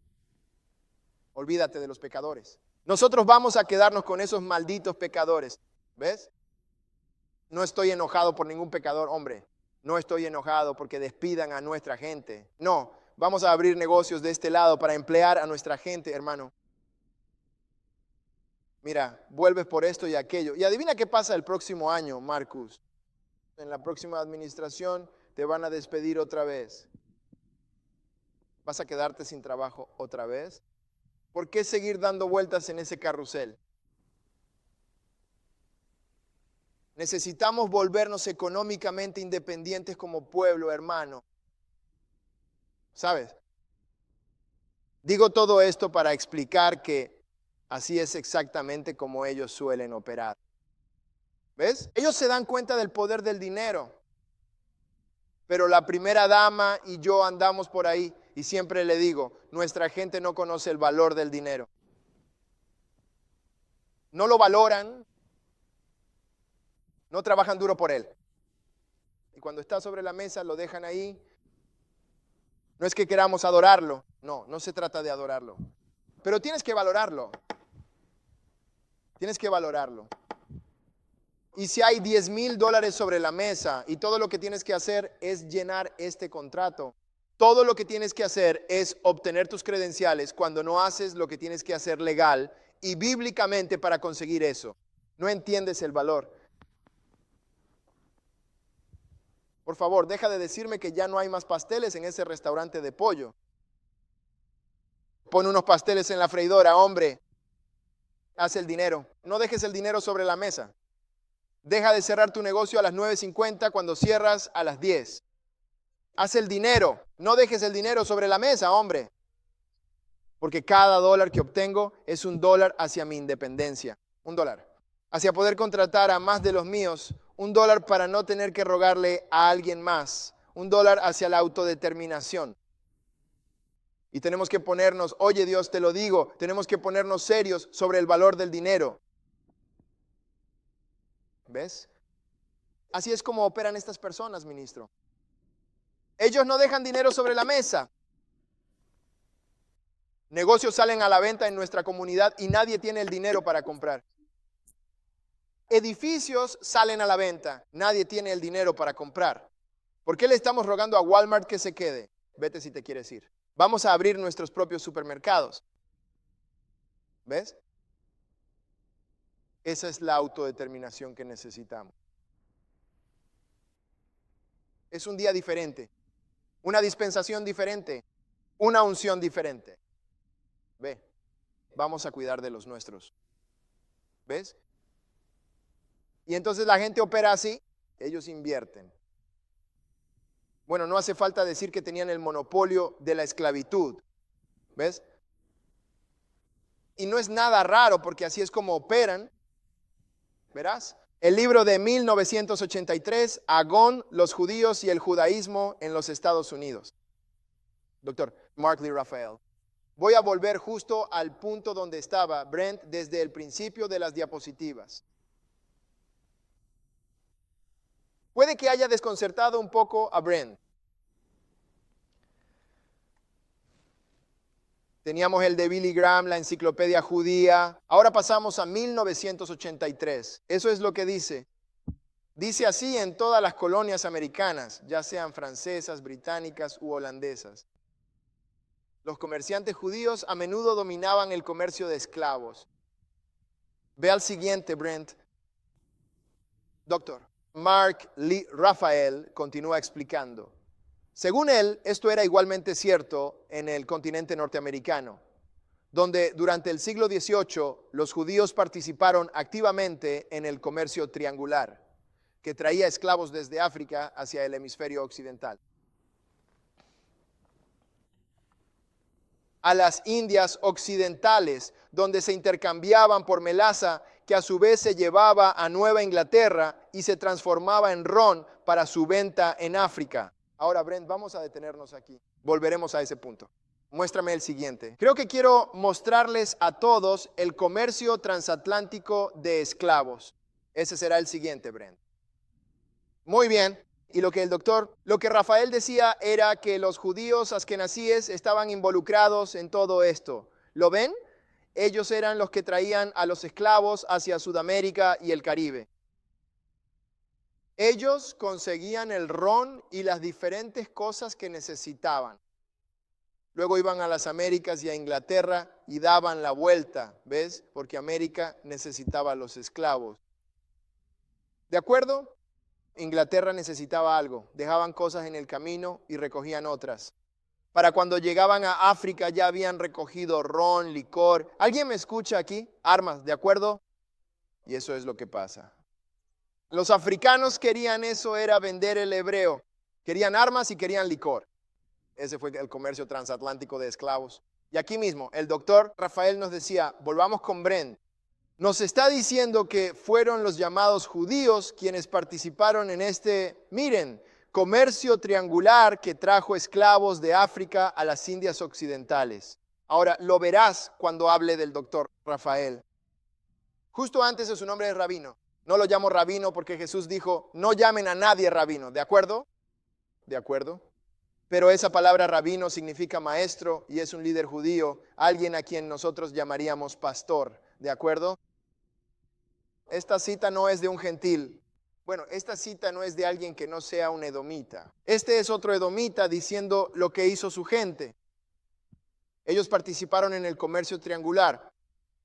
Olvídate de los pecadores. Nosotros vamos a quedarnos con esos malditos pecadores. ¿Ves? No estoy enojado por ningún pecador, hombre. No estoy enojado porque despidan a nuestra gente. No, vamos a abrir negocios de este lado para emplear a nuestra gente, hermano. Mira, vuelves por esto y aquello. Y adivina qué pasa el próximo año, Marcus. En la próxima administración te van a despedir otra vez. ¿Vas a quedarte sin trabajo otra vez? ¿Por qué seguir dando vueltas en ese carrusel? Necesitamos volvernos económicamente independientes como pueblo, hermano. ¿Sabes? Digo todo esto para explicar que así es exactamente como ellos suelen operar. ¿Ves? Ellos se dan cuenta del poder del dinero. Pero la primera dama y yo andamos por ahí y siempre le digo, nuestra gente no conoce el valor del dinero. No lo valoran. No trabajan duro por él. Y cuando está sobre la mesa lo dejan ahí. No es que queramos adorarlo. No, no se trata de adorarlo. Pero tienes que valorarlo. Tienes que valorarlo. Y si hay $10,000 sobre la mesa y todo lo que tienes que hacer es llenar este contrato, todo lo que tienes que hacer es obtener tus credenciales cuando no haces lo que tienes que hacer legal y bíblicamente para conseguir eso. No entiendes el valor. Por favor, deja de decirme que ya no hay más pasteles en ese restaurante de pollo. Pon unos pasteles en la freidora, hombre. Haz el dinero. No dejes el dinero sobre la mesa. Deja de cerrar tu negocio a las 9:50 cuando cierras a las 10. Haz el dinero. No dejes el dinero sobre la mesa, hombre. Porque cada dólar que obtengo es $1 hacia mi independencia. $1. Hacia poder contratar a más de los míos. $1 para no tener que rogarle a alguien más. $1 hacia la autodeterminación. Y tenemos que ponernos, oye Dios, te lo digo, tenemos que ponernos serios sobre el valor del dinero. ¿Ves? Así es como operan estas personas, ministro. Ellos no dejan dinero sobre la mesa. Negocios salen a la venta en nuestra comunidad y nadie tiene el dinero para comprar. Edificios salen a la venta, nadie tiene el dinero para comprar. ¿Por qué le estamos rogando a Walmart que se quede? Vete si te quieres ir. Vamos a abrir nuestros propios supermercados. ¿Ves? Esa es la autodeterminación que necesitamos. Es un día diferente, una dispensación diferente, una unción diferente. Ve, vamos a cuidar de los nuestros. ¿Ves? Y entonces la gente opera así, ellos invierten. Bueno, no hace falta decir que tenían el monopolio de la esclavitud. ¿Ves? Y no es nada raro porque así es como operan. ¿Verás? El libro de 1983, Agón, los judíos y el judaísmo en los Estados Unidos. Doctor Mark Lee Raphael. Voy a volver justo al punto donde estaba Brent desde el principio de las diapositivas. Puede que haya desconcertado un poco a Brent. Teníamos el de Billy Graham, la enciclopedia judía. Ahora pasamos a 1983. Eso es lo que dice. Dice así en todas las colonias americanas, ya sean francesas, británicas u holandesas. Los comerciantes judíos a menudo dominaban el comercio de esclavos. Ve al siguiente, Brent. Doctor Mark Lee Raphael continúa explicando. Según él, esto era igualmente cierto en el continente norteamericano, donde durante el siglo XVIII los judíos participaron activamente en el comercio triangular, que traía esclavos desde África hacia el hemisferio occidental. A las Indias occidentales, donde se intercambiaban por melaza, que a su vez se llevaba a Nueva Inglaterra y se transformaba en ron para su venta en África. Ahora, Brent, vamos a detenernos aquí. Volveremos a ese punto. Muéstrame el siguiente. Creo que quiero mostrarles a todos el comercio transatlántico de esclavos. Ese será el siguiente, Brent. Muy bien. Y lo que Rafael decía era que los judíos askenazíes estaban involucrados en todo esto. ¿Lo ven? Ellos eran los que traían a los esclavos hacia Sudamérica y el Caribe. Ellos conseguían el ron y las diferentes cosas que necesitaban. Luego iban a las Américas y a Inglaterra y daban la vuelta, ¿ves? Porque América necesitaba a los esclavos. ¿De acuerdo? Inglaterra necesitaba algo. Dejaban cosas en el camino y recogían otras. Para cuando llegaban a África ya habían recogido ron, licor. ¿Alguien me escucha aquí? Armas, ¿de acuerdo? Y eso es lo que pasa. Los africanos querían eso, era vender el hebreo. Querían armas y querían licor. Ese fue el comercio transatlántico de esclavos. Y aquí mismo, el doctor Rafael nos decía, volvamos con Brent. Nos está diciendo que fueron los llamados judíos quienes participaron en miren, comercio triangular que trajo esclavos de África a las Indias occidentales. Ahora, lo verás cuando hable del doctor Rafael. Justo antes de su nombre de rabino. No lo llamo rabino porque Jesús dijo, no llamen a nadie rabino, ¿de acuerdo? ¿De acuerdo? Pero esa palabra rabino significa maestro y es un líder judío, alguien a quien nosotros llamaríamos pastor, ¿de acuerdo? Esta cita no es de un gentil. Bueno, esta cita no es de alguien que no sea un edomita. Este es otro edomita diciendo lo que hizo su gente. Ellos participaron en el comercio triangular.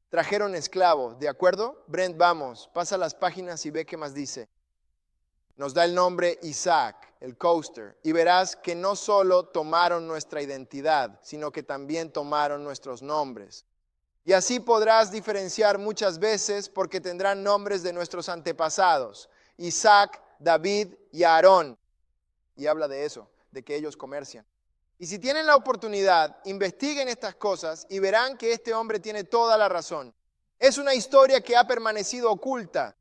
Trajeron esclavos, ¿de acuerdo? Brent, vamos, pasa las páginas y ve qué más dice. Nos da el nombre Isaac, el coaster, y verás que no solo tomaron nuestra identidad, sino que también tomaron nuestros nombres. Y así podrás diferenciar muchas veces porque tendrán nombres de nuestros antepasados, Isaac, David y Aarón. Y habla de eso, de que ellos comercian. Y si tienen la oportunidad, investiguen estas cosas y verán que este hombre tiene toda la razón. Es una historia que ha permanecido oculta.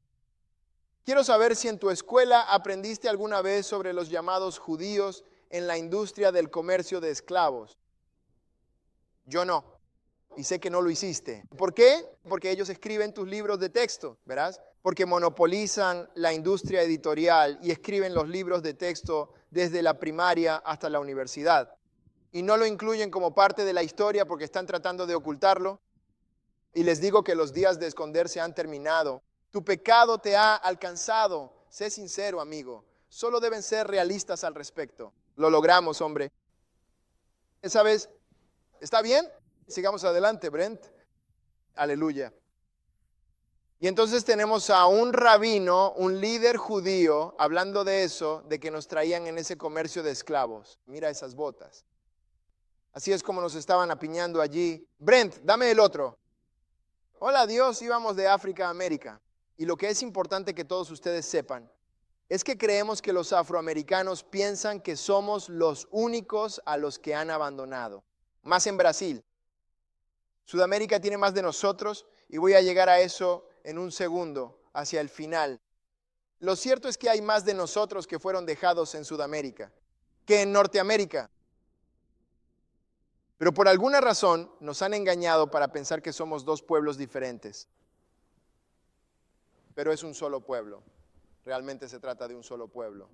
Quiero saber si en tu escuela aprendiste alguna vez sobre los llamados judíos en la industria del comercio de esclavos. Yo no, y sé que no lo hiciste. ¿Por qué? Porque ellos escriben tus libros de texto, ¿verás? Porque monopolizan la industria editorial y escriben los libros de texto desde la primaria hasta la universidad. Y no lo incluyen como parte de la historia porque están tratando de ocultarlo. Y les digo que los días de esconderse han terminado. Tu pecado te ha alcanzado. Sé sincero, amigo. Solo deben ser realistas al respecto. Lo logramos, hombre. ¿Sabes? ¿Está bien? Sigamos adelante, Brent. Aleluya. Y entonces tenemos a un rabino, un líder judío, hablando de eso, de que nos traían en ese comercio de esclavos. Mira esas botas. Así es como nos estaban apiñando allí. Brent, dame el otro. Hola Dios, íbamos de África a América. Y lo que es importante que todos ustedes sepan es que creemos que los afroamericanos piensan que somos los únicos a los que han abandonado. Más en Brasil. Sudamérica tiene más de nosotros y voy a llegar a eso en un segundo, hacia el final. Lo cierto es que hay más de nosotros que fueron dejados en Sudamérica que en Norteamérica. Pero por alguna razón nos han engañado para pensar que somos dos pueblos diferentes. Pero es un solo pueblo. Realmente se trata de un solo pueblo.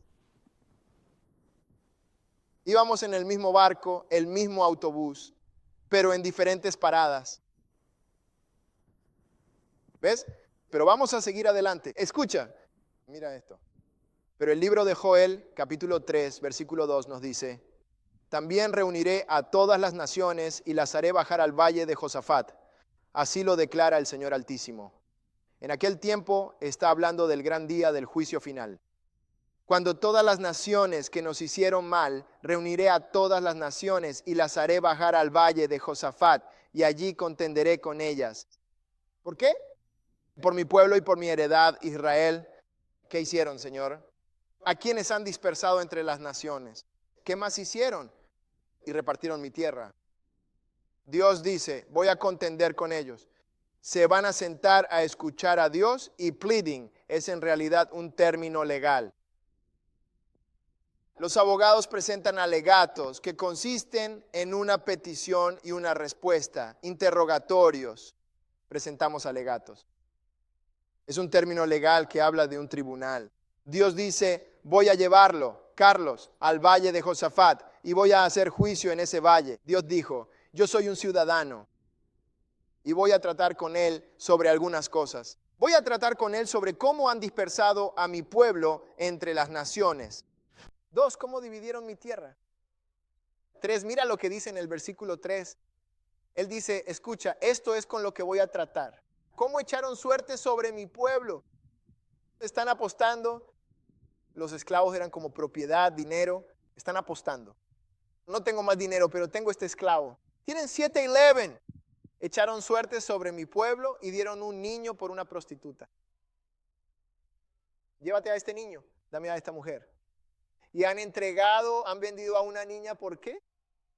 Íbamos en el mismo barco, el mismo autobús, pero en diferentes paradas. ¿Ves? Pero vamos a seguir adelante. Escucha, mira esto. Pero el libro de Joel, capítulo 3, versículo 2 nos dice: también reuniré a todas las naciones y las haré bajar al valle de Josafat. Así lo declara el Señor Altísimo. En aquel tiempo está hablando del gran día del juicio final. Cuando todas las naciones que nos hicieron mal, reuniré a todas las naciones y las haré bajar al valle de Josafat, y allí contenderé con ellas. ¿Por qué? Por mi pueblo y por mi heredad, Israel. ¿Qué hicieron, Señor? ¿A quiénes han dispersado entre las naciones? ¿Qué más hicieron? Y repartieron mi tierra. Dios dice, voy a contender con ellos. Se van a sentar a escuchar a Dios, y pleading es en realidad un término legal. Los abogados presentan alegatos que consisten en una petición y una respuesta, interrogatorios. Presentamos alegatos. Es un término legal que habla de un tribunal. Dios dice, voy a llevarlo, Carlos, al valle de Josafat y voy a hacer juicio en ese valle. Dios dijo, yo soy un ciudadano y voy a tratar con él sobre algunas cosas. Voy a tratar con él sobre cómo han dispersado a mi pueblo entre las naciones. 2, ¿cómo dividieron mi tierra? 3, mira lo que dice en el versículo 3. Él dice, escucha, esto es con lo que voy a tratar. ¿Cómo echaron suerte sobre mi pueblo? Están apostando. Los esclavos eran como propiedad, dinero. Están apostando. No tengo más dinero, pero tengo este esclavo. Tienen 7-Eleven. Echaron suerte sobre mi pueblo y dieron un niño por una prostituta. Llévate a este niño, dame a esta mujer. Y han vendido a una niña, ¿por qué?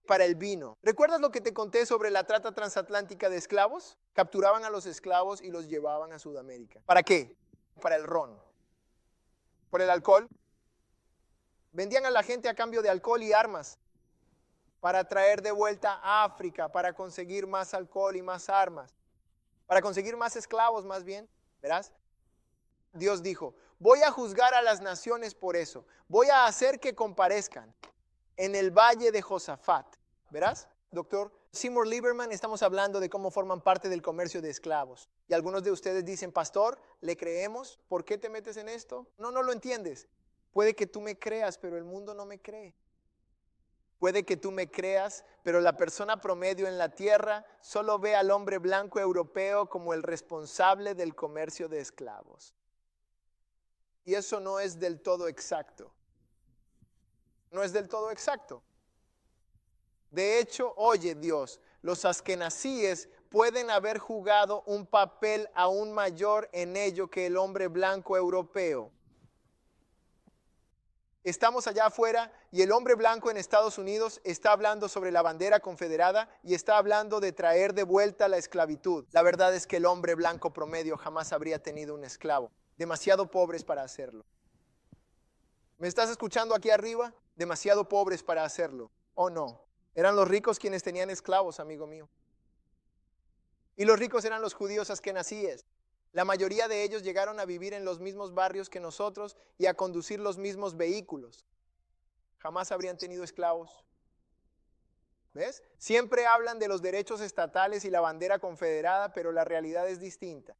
Para el vino. ¿Recuerdas lo que te conté sobre la trata transatlántica de esclavos? Capturaban a los esclavos y los llevaban a Sudamérica. ¿Para qué? Para el ron. ¿Por el alcohol? Vendían a la gente a cambio de alcohol y armas para traer de vuelta a África, para conseguir más alcohol y más armas, para conseguir más esclavos más bien, ¿verás? Dios dijo, voy a juzgar a las naciones por eso. Voy a hacer que comparezcan en el valle de Josafat. ¿Verás, doctor? Seymour Lieberman, estamos hablando de cómo forman parte del comercio de esclavos. Y algunos de ustedes dicen, pastor, ¿le creemos? ¿Por qué te metes en esto? No lo entiendes. Puede que tú me creas, pero el mundo no me cree. Puede que tú me creas, pero la persona promedio en la tierra solo ve al hombre blanco europeo como el responsable del comercio de esclavos. Y eso no es del todo exacto. No es del todo exacto. De hecho, oye Dios, los askenazíes pueden haber jugado un papel aún mayor en ello que el hombre blanco europeo. Estamos allá afuera y el hombre blanco en Estados Unidos está hablando sobre la bandera confederada y está hablando de traer de vuelta la esclavitud. La verdad es que el hombre blanco promedio jamás habría tenido un esclavo. Demasiado pobres para hacerlo. ¿Me estás escuchando aquí arriba? Demasiado pobres para hacerlo. ¿O no? Eran los ricos quienes tenían esclavos, amigo mío. Y los ricos eran los judíos askenazíes. La mayoría de ellos llegaron a vivir en los mismos barrios que nosotros y a conducir los mismos vehículos. Jamás habrían tenido esclavos. ¿Ves? Siempre hablan de los derechos estatales y la bandera confederada, pero la realidad es distinta.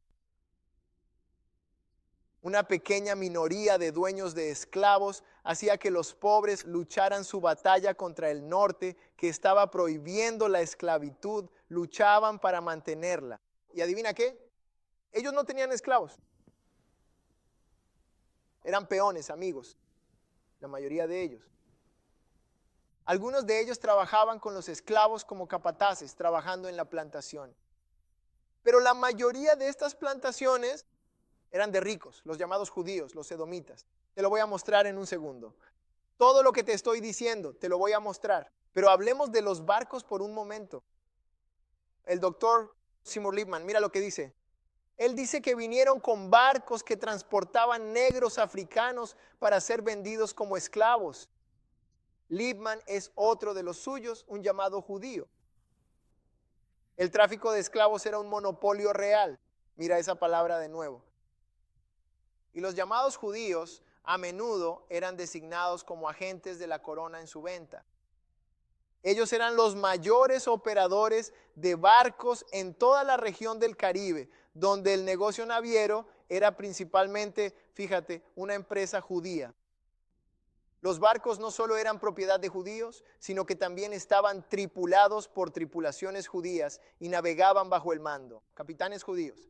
Una pequeña minoría de dueños de esclavos hacía que los pobres lucharan su batalla contra el norte, que estaba prohibiendo la esclavitud, luchaban para mantenerla. ¿Y adivina qué? Ellos no tenían esclavos. Eran peones, amigos, la mayoría de ellos. Algunos de ellos trabajaban con los esclavos como capataces, trabajando en la plantación. Pero la mayoría de estas plantaciones eran de ricos, los llamados judíos, los edomitas. Te lo voy a mostrar en un segundo. Todo lo que te estoy diciendo, te lo voy a mostrar. Pero hablemos de los barcos por un momento. El doctor Seymour Lieberman, mira lo que dice. Él dice que vinieron con barcos que transportaban negros africanos para ser vendidos como esclavos. Lieberman es otro de los suyos, un llamado judío. El tráfico de esclavos era un monopolio real. Mira esa palabra de nuevo. Y los llamados judíos a menudo eran designados como agentes de la corona en su venta. Ellos eran los mayores operadores de barcos en toda la región del Caribe, donde el negocio naviero era principalmente, fíjate, una empresa judía. Los barcos no solo eran propiedad de judíos, sino que también estaban tripulados por tripulaciones judías y navegaban bajo el mando, capitanes judíos.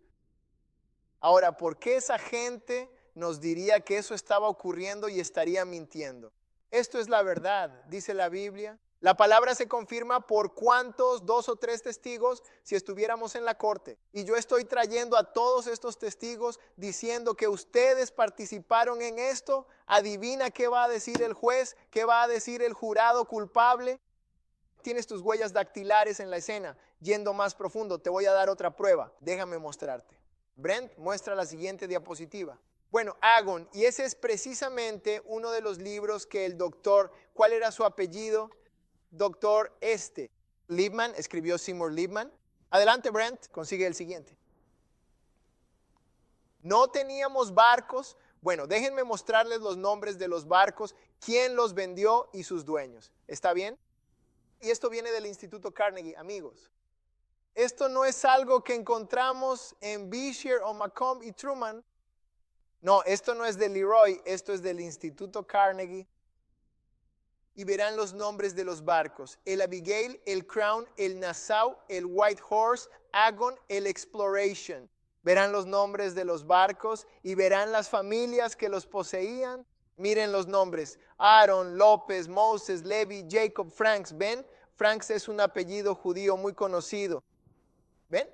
Ahora, ¿por qué esa gente nos diría que eso estaba ocurriendo y estaría mintiendo? Esto es la verdad, dice la Biblia. La palabra se confirma por cuántos, 2 o 3 testigos, si estuviéramos en la corte. Y yo estoy trayendo a todos estos testigos diciendo que ustedes participaron en esto. Adivina qué va a decir el juez, qué va a decir el jurado culpable. Tienes tus huellas dactilares en la escena. Yendo más profundo, te voy a dar otra prueba. Déjame mostrarte. Brent, muestra la siguiente diapositiva. Bueno, Agon, y ese es precisamente uno de los libros que el doctor, ¿cuál era su apellido? Doctor Liebman, escribió Seymour Liebman. Adelante, Brent, consigue el siguiente. No teníamos barcos. Bueno, déjenme mostrarles los nombres de los barcos, quién los vendió y sus dueños. ¿Está bien? Y esto viene del Instituto Carnegie, amigos. Esto no es algo que encontramos en Beecher o Macomb y Truman. No, esto no es de Leroy, esto es del Instituto Carnegie. Y verán los nombres de los barcos. El Abigail, el Crown, el Nassau, el White Horse, Agon, el Exploration. Verán los nombres de los barcos y verán las familias que los poseían. Miren los nombres: Aaron, López, Moses, Levi, Jacob, Franks. ¿Ven? Franks es un apellido judío muy conocido. ¿Ven?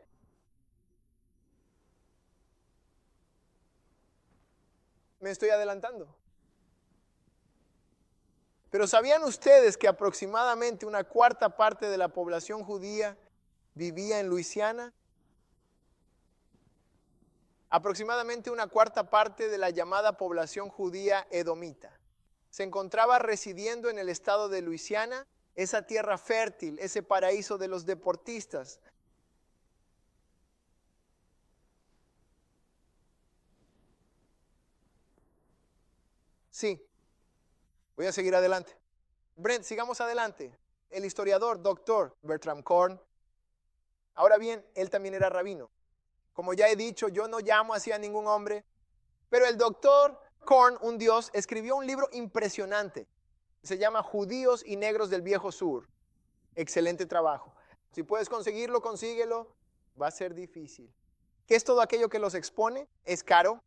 Me estoy adelantando. Pero ¿sabían ustedes que aproximadamente una cuarta parte de la población judía vivía en Luisiana? Aproximadamente una cuarta parte de la llamada población judía edomita se encontraba residiendo en el estado de Luisiana, esa tierra fértil, ese paraíso de los deportistas. Sí, voy a seguir adelante. Brent, sigamos adelante. El historiador, doctor Bertram Korn. Ahora bien, él también era rabino. Como ya he dicho, yo no llamo así a ningún hombre, pero el doctor Korn, un dios, escribió un libro impresionante. Se llama Judíos y Negros del Viejo Sur. Excelente trabajo. Si puedes conseguirlo, consíguelo. Va a ser difícil. ¿Qué es todo aquello que los expone? Es caro.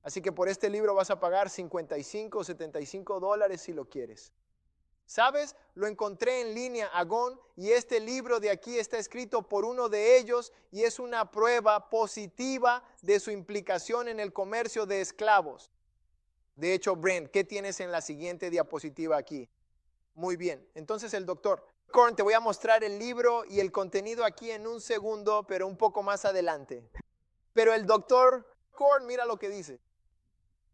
Así que por este libro vas a pagar 55 o 75 dólares si lo quieres. ¿Sabes? Lo encontré en línea, Agon, y este libro de aquí está escrito por uno de ellos y es una prueba positiva de su implicación en el comercio de esclavos. De hecho, Brent, ¿qué tienes en la siguiente diapositiva aquí? Muy bien. Entonces el doctor Korn, te voy a mostrar el libro y el contenido aquí en un segundo, pero un poco más adelante. Pero el doctor Korn, mira lo que dice.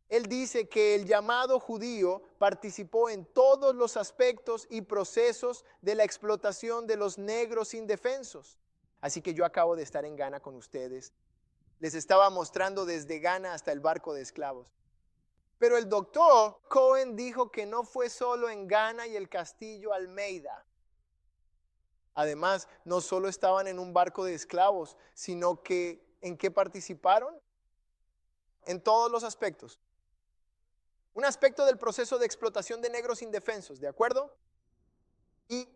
Él dice que el llamado judío participó en todos los aspectos y procesos de la explotación de los negros indefensos. Así que yo acabo de estar en Ghana con ustedes. Les estaba mostrando desde Ghana hasta el barco de esclavos. Pero el doctor Cohen dijo que no fue solo en Ghana y el castillo Almeida. Además, no solo estaban en un barco de esclavos, sino que ¿en qué participaron? En todos los aspectos. Un aspecto del proceso de explotación de negros indefensos, ¿de acuerdo? Y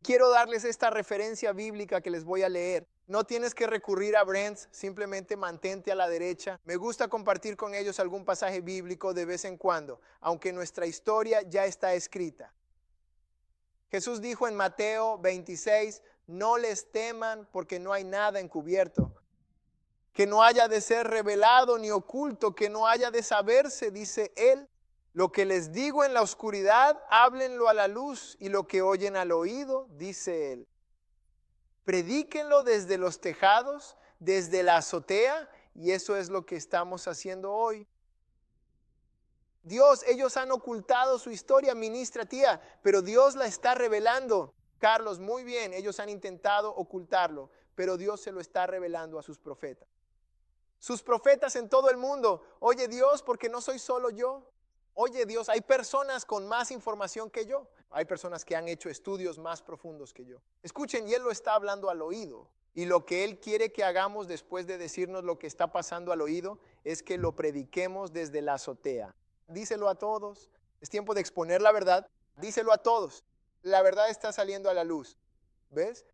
quiero darles esta referencia bíblica que les voy a leer. No tienes que recurrir a Brent, simplemente mantente a la derecha. Me gusta compartir con ellos algún pasaje bíblico de vez en cuando, aunque nuestra historia ya está escrita. Jesús dijo en Mateo 26, no les teman porque no hay nada encubierto, que no haya de ser revelado ni oculto, que no haya de saberse, dice él. Lo que les digo en la oscuridad, háblenlo a la luz, y lo que oyen al oído, dice él. Predíquenlo desde los tejados, desde la azotea, y eso es lo que estamos haciendo hoy. Dios, ellos han ocultado su historia, ministra tía, pero Dios la está revelando. Carlos, muy bien, ellos han intentado ocultarlo, pero Dios se lo está revelando a sus profetas. Sus profetas en todo el mundo. Oye Dios, porque no soy solo yo. Oye Dios, hay personas con más información que yo. Hay personas que han hecho estudios más profundos que yo. Escuchen, y Él lo está hablando al oído. Y lo que Él quiere que hagamos después de decirnos lo que está pasando al oído es que lo prediquemos desde la azotea. Díselo a todos. Es tiempo de exponer la verdad. Díselo a todos. La verdad está saliendo a la luz. ¿Ves?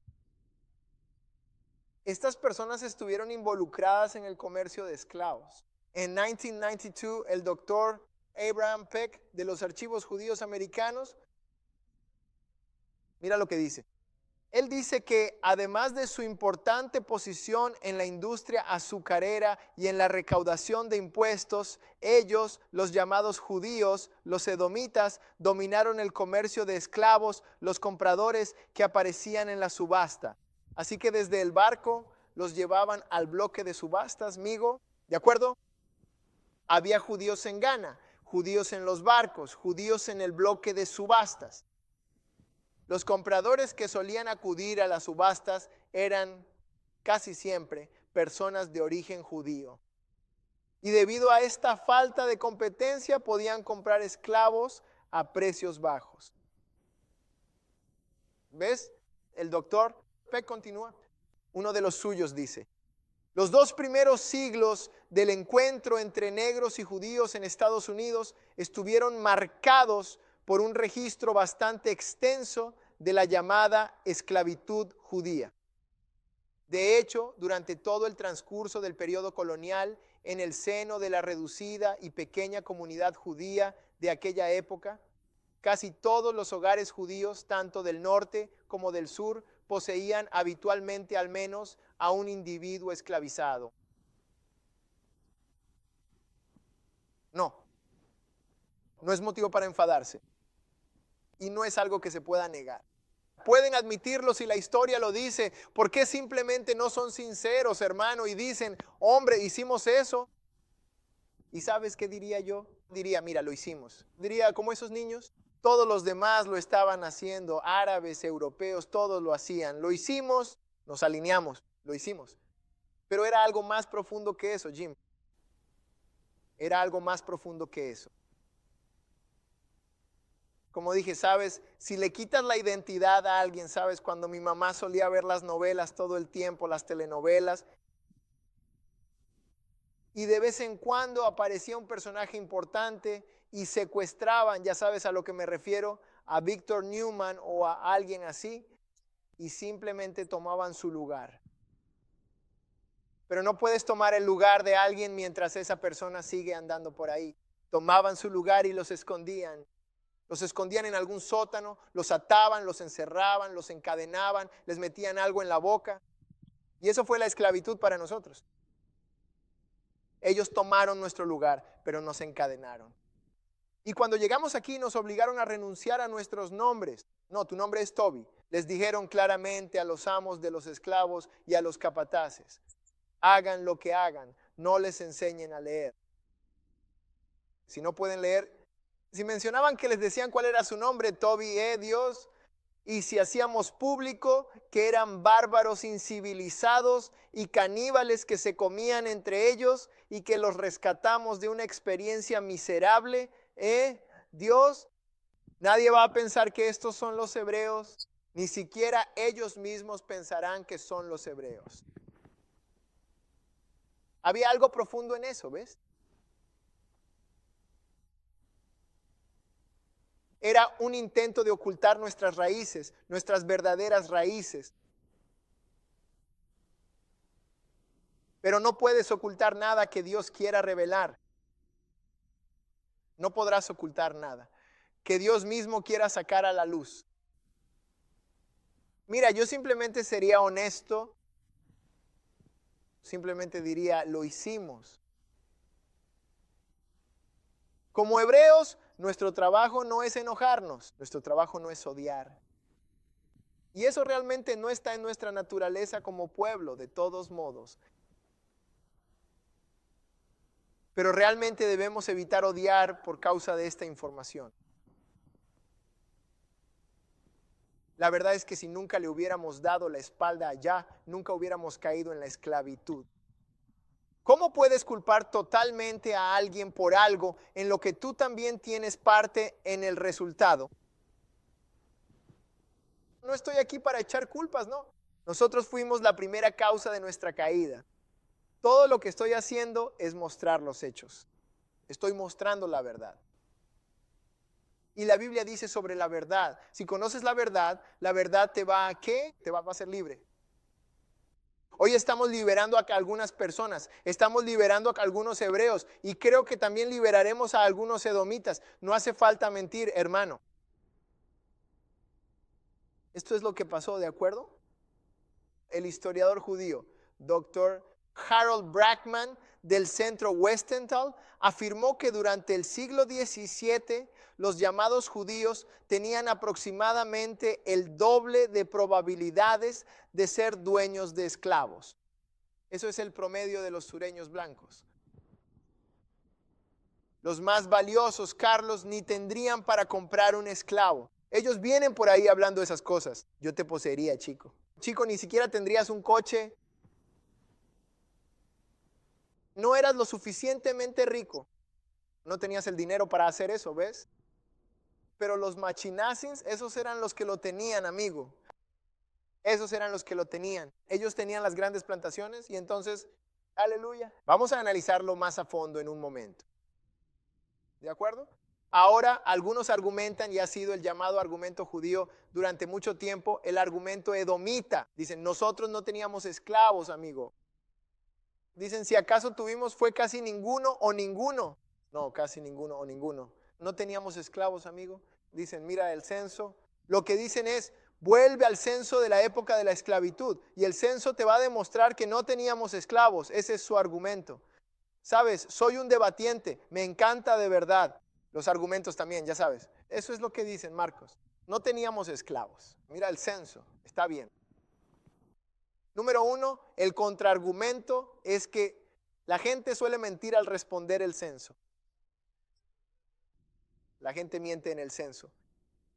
Estas personas estuvieron involucradas en el comercio de esclavos. En 1992, el doctor Abraham Peck de los Archivos Judíos Americanos, mira lo que dice. Él dice que además de su importante posición en la industria azucarera y en la recaudación de impuestos, ellos, los llamados judíos, los edomitas, dominaron el comercio de esclavos, los compradores que aparecían en la subasta. Así que desde el barco los llevaban al bloque de subastas, amigo, ¿De acuerdo? Había judíos en Ghana, judíos en los barcos, judíos en el bloque de subastas. Los compradores que solían acudir a las subastas eran casi siempre personas de origen judío. Y debido a esta falta de competencia podían comprar esclavos a precios bajos. ¿Ves? El doctor Peck continúa. Uno de los suyos dice: los 2 primeros siglos del encuentro entre negros y judíos en Estados Unidos estuvieron marcados por un registro bastante extenso de la llamada esclavitud judía. De hecho, durante todo el transcurso del periodo colonial, en el seno de la reducida y pequeña comunidad judía de aquella época, casi todos los hogares judíos, tanto del norte como del sur, poseían habitualmente al menos a un individuo esclavizado. No es motivo para enfadarse y no es algo que se pueda negar. Pueden admitirlo si la historia lo dice. ¿Por qué simplemente no son sinceros, hermano, y dicen, hombre, hicimos eso? ¿Y sabes qué diría yo? Diría, mira, lo hicimos. Diría, como esos niños, todos los demás lo estaban haciendo, árabes, europeos, todos lo hacían. Lo hicimos, nos alineamos, lo hicimos. Pero era algo más profundo que eso, Jim. Era algo más profundo que eso. Como dije, sabes, si le quitas la identidad a alguien, sabes, cuando mi mamá solía ver las novelas todo el tiempo, las telenovelas, y de vez en cuando aparecía un personaje importante y secuestraban, ya sabes a lo que me refiero, a Victor Newman o a alguien así, y simplemente tomaban su lugar. Pero no puedes tomar el lugar de alguien mientras esa persona sigue andando por ahí. Tomaban su lugar y los escondían. Los escondían en algún sótano, los ataban, los encerraban, los encadenaban, les metían algo en la boca. Y eso fue la esclavitud para nosotros. Ellos tomaron nuestro lugar, pero nos encadenaron. Y cuando llegamos aquí nos obligaron a renunciar a nuestros nombres. No, tu nombre es Toby. Les dijeron claramente a los amos de los esclavos y a los capataces: hagan lo que hagan, no les enseñen a leer. Si no pueden leer, si mencionaban que les decían cuál era su nombre, Toby, Dios, y si hacíamos público que eran bárbaros incivilizados y caníbales que se comían entre ellos y que los rescatamos de una experiencia miserable, Dios, nadie va a pensar que estos son los hebreos, ni siquiera ellos mismos pensarán que son los hebreos. Había algo profundo en eso, ¿ves? Era un intento de ocultar nuestras raíces, nuestras verdaderas raíces. Pero no puedes ocultar nada que Dios quiera revelar. No podrás ocultar nada que Dios mismo quiera sacar a la luz. Mira, yo simplemente sería honesto. Simplemente diría, lo hicimos. Como hebreos, nuestro trabajo no es enojarnos, nuestro trabajo no es odiar. Y eso realmente no está en nuestra naturaleza como pueblo, de todos modos. Pero realmente debemos evitar odiar por causa de esta información. La verdad es que si nunca le hubiéramos dado la espalda allá, nunca hubiéramos caído en la esclavitud. ¿Cómo puedes culpar totalmente a alguien por algo en lo que tú también tienes parte en el resultado? No estoy aquí para echar culpas, no. Nosotros fuimos la primera causa de nuestra caída. Todo lo que estoy haciendo es mostrar los hechos. Estoy mostrando la verdad. Y la Biblia dice sobre la verdad. Si conoces la verdad te va a ¿qué? Te va a hacer libre. Hoy estamos liberando a algunas personas, estamos liberando a algunos hebreos y creo que también liberaremos a algunos edomitas. No hace falta mentir, hermano. Esto es lo que pasó, ¿de acuerdo? El historiador judío, Dr. Harold Brackman, del centro Westendal, afirmó que durante el siglo XVII los llamados judíos tenían aproximadamente el doble de probabilidades de ser dueños de esclavos. Eso es el promedio de los sureños blancos. los más valiosos, Carlos, ni tendrían para comprar un esclavo. Ellos vienen por ahí hablando de esas cosas. Yo te poseería, chico. Chico, ni siquiera tendrías un coche. No eras lo suficientemente rico. No tenías el dinero para hacer eso, ¿ves? Pero los machinazins, esos eran los que lo tenían, amigo. Esos eran los que lo tenían. Ellos tenían las grandes plantaciones y entonces, aleluya. Vamos a analizarlo más a fondo en un momento. ¿De acuerdo? Ahora, algunos argumentan, y ha sido el llamado argumento judío durante mucho tiempo, el argumento edomita. Dicen, nosotros no teníamos esclavos, amigo. Dicen, si acaso tuvimos, fue casi ninguno o ninguno. No, casi ninguno o ninguno. No teníamos esclavos, amigo. Dicen, mira el censo. Lo que dicen es, vuelve al censo de la época de la esclavitud. Y el censo te va a demostrar que no teníamos esclavos. Ese es su argumento. Sabes, soy un debatiente. Me encanta de verdad. Los argumentos también, ya sabes. Eso es lo que dicen, Marcos. No teníamos esclavos. Mira el censo. Está bien. Número uno, el contraargumento es que la gente suele mentir al responder el censo. La gente miente en el censo.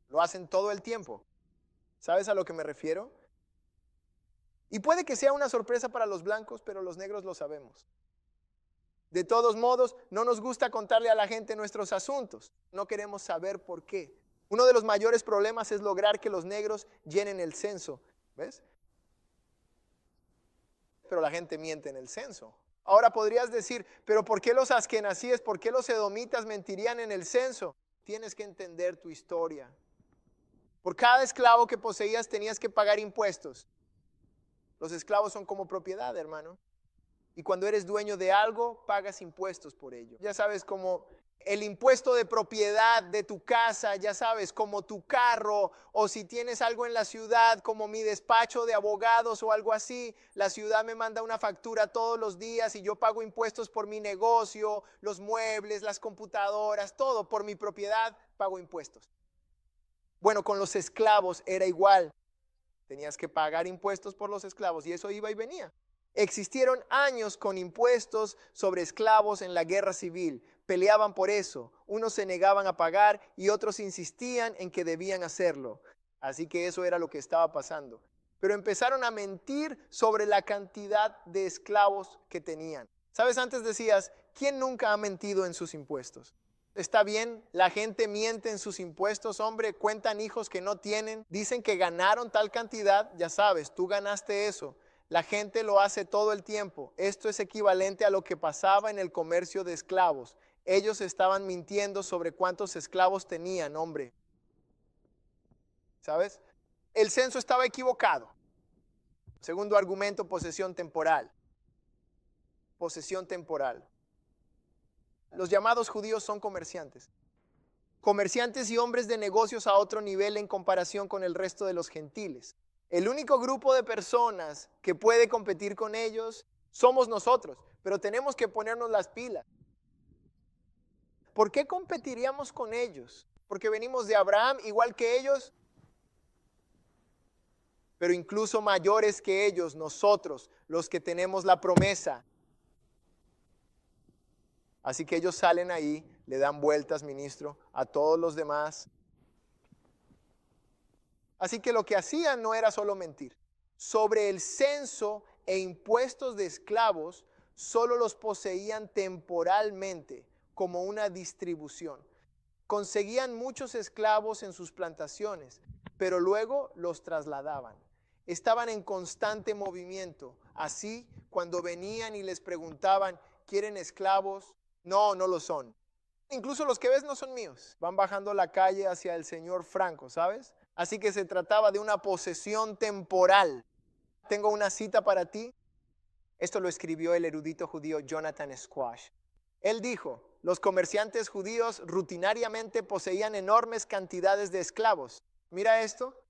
Lo hacen todo el tiempo. ¿Sabes a lo que me refiero? Y puede que sea una sorpresa para los blancos, pero los negros lo sabemos. De todos modos, no nos gusta contarle a la gente nuestros asuntos. No queremos saber por qué. Uno de los mayores problemas es lograr que los negros llenen el censo. ¿Ves? Pero la gente miente en el censo. Ahora podrías decir, pero ¿por qué los askenazíes, por qué los edomitas mentirían en el censo? Tienes que entender tu historia. Por cada esclavo que poseías tenías que pagar impuestos. Los esclavos son como propiedad, hermano. Y cuando eres dueño de algo, pagas impuestos por ello. Ya sabes, como el impuesto de propiedad de tu casa, ya sabes, como tu carro, o si tienes algo en la ciudad, como mi despacho de abogados o algo así, la ciudad me manda una factura todos los días y yo pago impuestos por mi negocio, los muebles, las computadoras, todo por mi propiedad, pago impuestos. Bueno, con los esclavos era igual. Tenías que pagar impuestos por los esclavos y eso iba y venía. Existieron años con impuestos sobre esclavos en la guerra civil. Peleaban por eso. Unos se negaban a pagar y otros insistían en que debían hacerlo. Así que eso era lo que estaba pasando. Pero empezaron a mentir sobre la cantidad de esclavos que tenían. ¿Sabes? Antes decías, ¿quién nunca ha mentido en sus impuestos? Está bien, la gente miente en sus impuestos, hombre, cuentan hijos que no tienen, dicen que ganaron tal cantidad, ya sabes, tú ganaste eso. La gente lo hace todo el tiempo. Esto es equivalente a lo que pasaba en el comercio de esclavos. Ellos estaban mintiendo sobre cuántos esclavos tenían, hombre. ¿Sabes? El censo estaba equivocado. Segundo argumento, posesión temporal. Posesión temporal. Los llamados judíos son comerciantes. Comerciantes y hombres de negocios a otro nivel en comparación con el resto de los gentiles. El único grupo de personas que puede competir con ellos somos nosotros, pero tenemos que ponernos las pilas. ¿Por qué competiríamos con ellos? Porque venimos de Abraham igual que ellos, pero incluso mayores que ellos, nosotros, los que tenemos la promesa. Así que ellos salen ahí, le dan vueltas, ministro, a todos los demás. Así que lo que hacían no era solo mentir. Sobre el censo e impuestos de esclavos, solo los poseían temporalmente, como una distribución. Conseguían muchos esclavos en sus plantaciones, pero luego los trasladaban. Estaban en constante movimiento. Así, cuando venían y les preguntaban, ¿quieren esclavos? No, no lo son. Incluso los que ves no son míos. Van bajando la calle hacia el señor Franco, ¿sabes? Así que se trataba de una posesión temporal. Tengo una cita para ti. Esto lo escribió el erudito judío Jonathan Squash. Él dijo, los comerciantes judíos rutinariamente poseían enormes cantidades de esclavos. Mira esto.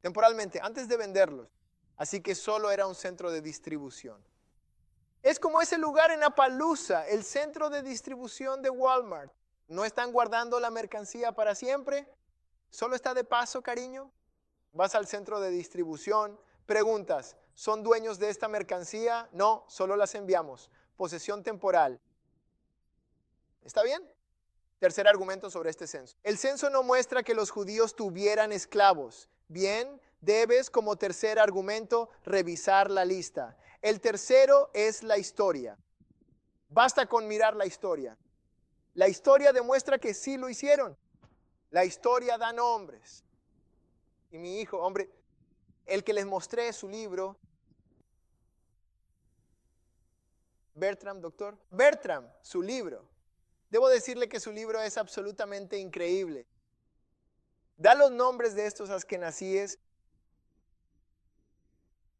Temporalmente, antes de venderlos. Así que solo era un centro de distribución. Es como ese lugar en Appaloosa, el centro de distribución de Walmart. ¿No están guardando la mercancía para siempre? ¿Solo está de paso, cariño? Vas al centro de distribución, preguntas, ¿son dueños de esta mercancía? No, solo las enviamos. Posesión temporal. ¿Está bien? Tercer argumento sobre este censo. El censo no muestra que los judíos tuvieran esclavos. Bien, debes como tercer argumento revisar la lista. El tercero es la historia. Basta con mirar la historia. La historia demuestra que sí lo hicieron. La historia da nombres. Y mi hijo, hombre, el que les mostré su libro, Bertram, doctor, Bertram, su libro. Debo decirle que su libro es absolutamente increíble. Da los nombres de estos askenazíes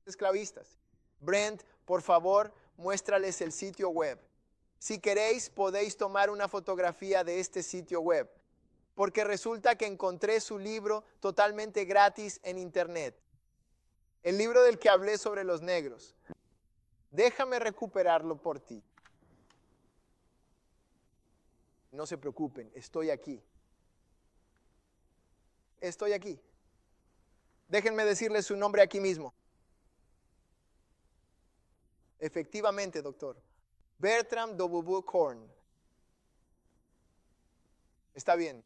esclavistas. Brent, por favor, muéstrales el sitio web. Si queréis, podéis tomar una fotografía de este sitio web, porque resulta que encontré su libro totalmente gratis en internet. El libro del que hablé sobre los negros. Déjame recuperarlo por ti. No se preocupen, estoy aquí. Estoy aquí. Déjenme decirles su nombre aquí mismo. Efectivamente, doctor. Bertram W. Korn. Está bien.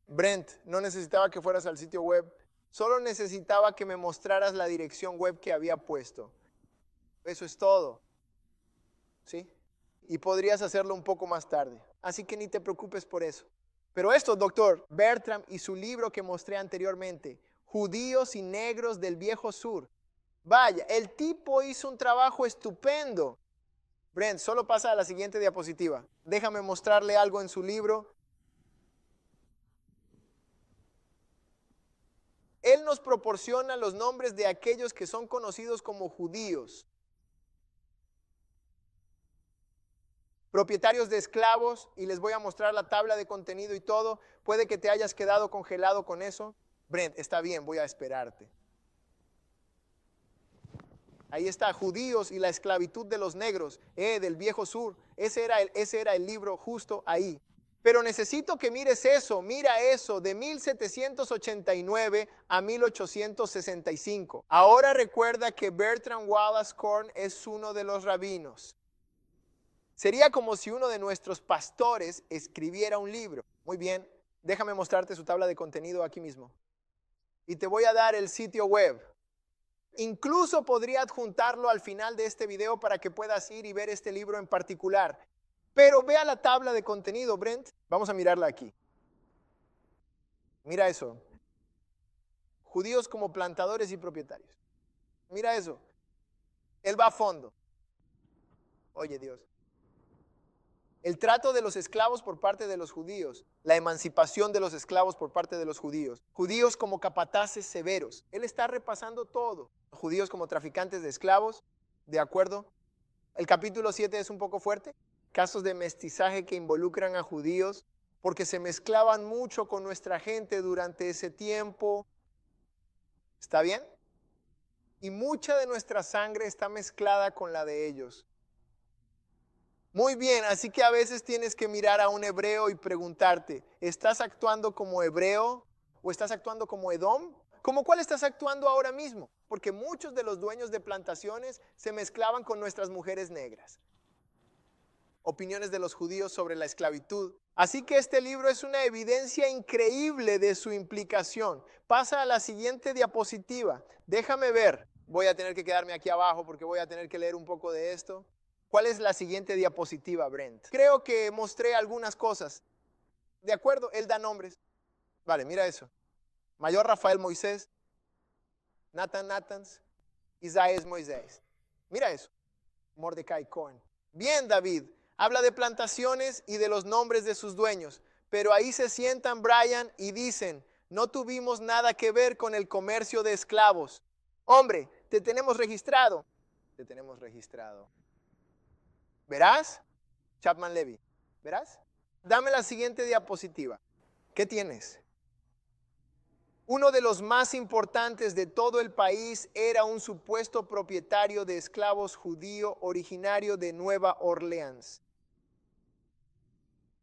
Brent, no necesitaba que fueras al sitio web. Solo necesitaba que me mostraras la dirección web que había puesto. Eso es todo. ¿Sí? Y podrías hacerlo un poco más tarde. Así que ni te preocupes por eso. Pero esto, doctor, Bertram y su libro que mostré anteriormente, Judíos y Negros del Viejo Sur. Vaya, el tipo hizo un trabajo estupendo. Brent, solo pasa a la siguiente diapositiva. Déjame mostrarle algo en su libro. Él nos proporciona los nombres de aquellos que son conocidos como judíos. Propietarios de esclavos, y les voy a mostrar la tabla de contenido y todo. Puede que te hayas quedado congelado con eso. Brent, está bien, voy a esperarte. Ahí está, judíos y la esclavitud de los negros, del Viejo Sur. Ese era el libro justo ahí. Pero necesito que mires eso, mira eso, de 1789 a 1865. Ahora recuerda que Bertram Wallace Korn es uno de los rabinos. Sería como si uno de nuestros pastores escribiera un libro. Muy bien, déjame mostrarte su tabla de contenido aquí mismo. Y te voy a dar el sitio web. Incluso podría adjuntarlo al final de este video para que puedas ir y ver este libro en particular. Pero vea la tabla de contenido, Brent. Vamos a mirarla aquí. Mira eso. Judíos como plantadores y propietarios. Mira eso. Él va a fondo. Oye, Dios. El trato de los esclavos por parte de los judíos. La emancipación de los esclavos por parte de los judíos. Judíos como capataces severos. Él está repasando todo. Judíos como traficantes de esclavos. ¿De acuerdo? El capítulo 7 es un poco fuerte. Casos de mestizaje que involucran a judíos porque se mezclaban mucho con nuestra gente durante ese tiempo. ¿Está bien? Y mucha de nuestra sangre está mezclada con la de ellos. Muy bien, así que a veces tienes que mirar a un hebreo y preguntarte, ¿estás actuando como hebreo o estás actuando como Edom? ¿Cómo cuál estás actuando ahora mismo? Porque muchos de los dueños de plantaciones se mezclaban con nuestras mujeres negras. Opiniones de los judíos sobre la esclavitud. Así que este libro es una evidencia increíble de su implicación. Pasa a la siguiente diapositiva. Déjame ver. Voy a tener que quedarme aquí abajo porque voy a tener que leer un poco de esto. ¿Cuál es la siguiente diapositiva, Brent? Creo que mostré algunas cosas. De acuerdo, él da nombres. Vale, mira eso. Mayor Rafael Moisés, Nathan Nathans, Isaías Moisés. Mira eso. Mordecai Cohen. Bien, David. Habla de plantaciones y de los nombres de sus dueños. Pero ahí se sientan Brian y dicen, no tuvimos nada que ver con el comercio de esclavos. Hombre, te tenemos registrado. Te tenemos registrado. ¿Verás? Chapman Levy. ¿Verás? Dame la siguiente diapositiva. ¿Qué tienes? Uno de los más importantes de todo el país era un supuesto propietario de esclavos judío originario de Nueva Orleans.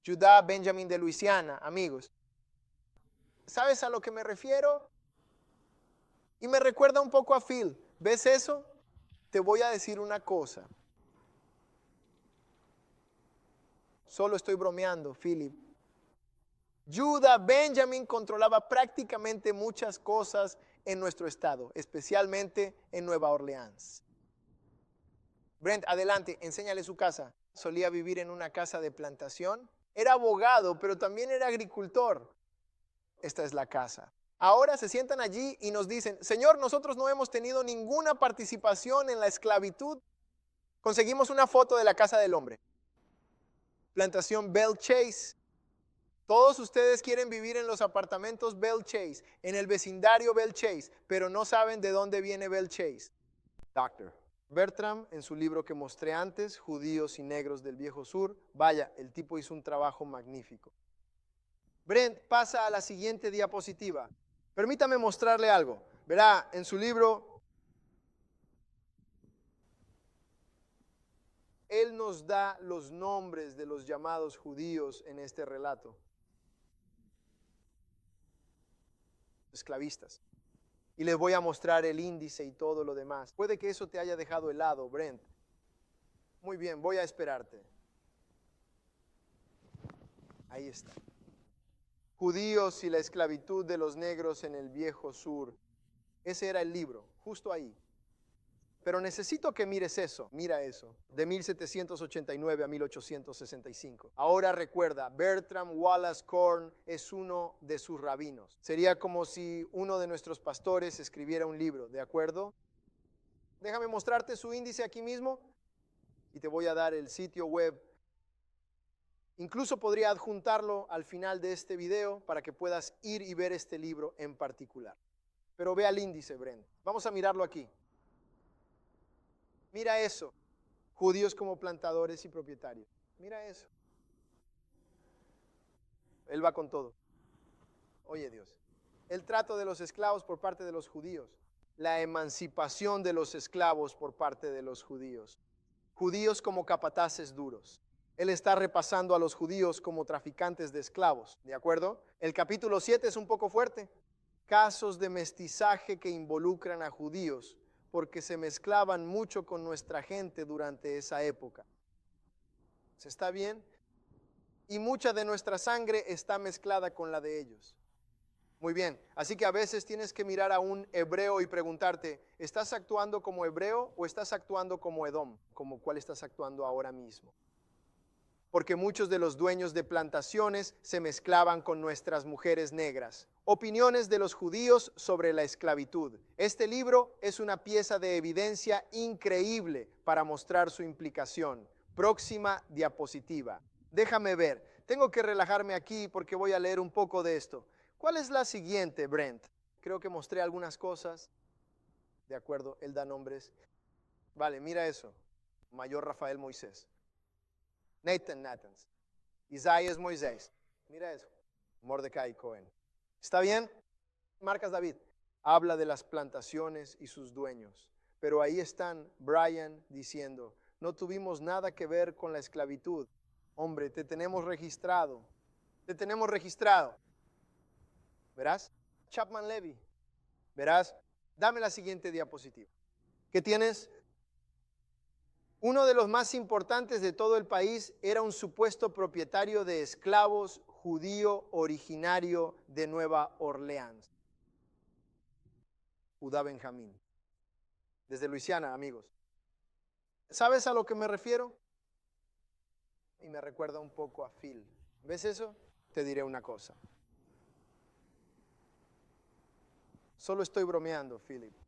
Judá Benjamin de Luisiana, amigos. ¿Sabes a lo que me refiero? Y me recuerda un poco a Phil. ¿Ves eso? Te voy a decir una cosa. Solo estoy bromeando, Philip. Judah, Benjamin controlaba prácticamente muchas cosas en nuestro estado, especialmente en Nueva Orleans. Brent, adelante, enséñale su casa. Solía vivir en una casa de plantación. Era abogado, pero también era agricultor. Esta es la casa. Ahora se sientan allí y nos dicen, Señor, nosotros no hemos tenido ninguna participación en la esclavitud. Conseguimos una foto de la casa del hombre. Plantación Bell Chase. Todos ustedes quieren vivir en los apartamentos Bell Chase, en el vecindario Bell Chase, pero no saben de dónde viene Bell Chase. Doctor. Bertram, en su libro que mostré antes, Judíos y Negros del Viejo Sur, vaya, el tipo hizo un trabajo magnífico. Brent, pasa a la siguiente diapositiva. Permítame mostrarle algo. Verá, en su libro, él nos da los nombres de los llamados judíos en este relato. Esclavistas. Y les voy a mostrar el índice y todo lo demás. Puede que eso te haya dejado helado, Brent. Muy bien, voy a esperarte. Ahí está. Judíos y la esclavitud de los negros en el Viejo Sur. Ese era el libro, justo ahí. Pero necesito que mires eso, mira eso, de 1789 a 1865. Ahora recuerda, Bertram Wallace Corn es uno de sus rabinos. Sería como si uno de nuestros pastores escribiera un libro, ¿de acuerdo? Déjame mostrarte su índice aquí mismo y te voy a dar el sitio web. Incluso podría adjuntarlo al final de este video para que puedas ir y ver este libro en particular. Pero ve al índice, Brent. Vamos a mirarlo aquí. Mira eso, judíos como plantadores y propietarios. Mira eso. Él va con todo. Oye Dios, el trato de los esclavos por parte de los judíos, la emancipación de los esclavos por parte de los judíos, judíos como capataces duros. Él está repasando a los judíos como traficantes de esclavos, ¿de acuerdo? El capítulo 7 es un poco fuerte. Casos de mestizaje que involucran a judíos, porque se mezclaban mucho con nuestra gente durante esa época. ¿Se está bien? Y mucha de nuestra sangre está mezclada con la de ellos. Muy bien, así que a veces tienes que mirar a un hebreo y preguntarte, ¿estás actuando como hebreo o estás actuando como Edom? ¿Como cuál estás actuando ahora mismo? Porque muchos de los dueños de plantaciones se mezclaban con nuestras mujeres negras. Opiniones de los judíos sobre la esclavitud. Este libro es una pieza de evidencia increíble para mostrar su implicación. Próxima diapositiva. Déjame ver. Tengo que relajarme aquí porque voy a leer un poco de esto. ¿Cuál es la siguiente, Brent? Creo que mostré algunas cosas. De acuerdo, él da nombres. Vale, mira eso. Mayor Rafael Moisés. Nathans. Isaías Moisés. Mira eso. Mordecai Cohen. ¿Está bien? Marcas David. Habla de las plantaciones y sus dueños. Pero ahí están Brian diciendo, no tuvimos nada que ver con la esclavitud. Hombre, te tenemos registrado. Te tenemos registrado. ¿Verás? Chapman Levy. ¿Verás? Dame la siguiente diapositiva. ¿Qué tienes? Uno de los más importantes de todo el país era un supuesto propietario de esclavos judío originario de Nueva Orleans. Judá Benjamín. Desde Luisiana, amigos. ¿Sabes a lo que me refiero? Y me recuerda un poco a Phil. ¿Ves eso? Te diré una cosa. Solo estoy bromeando, Philip.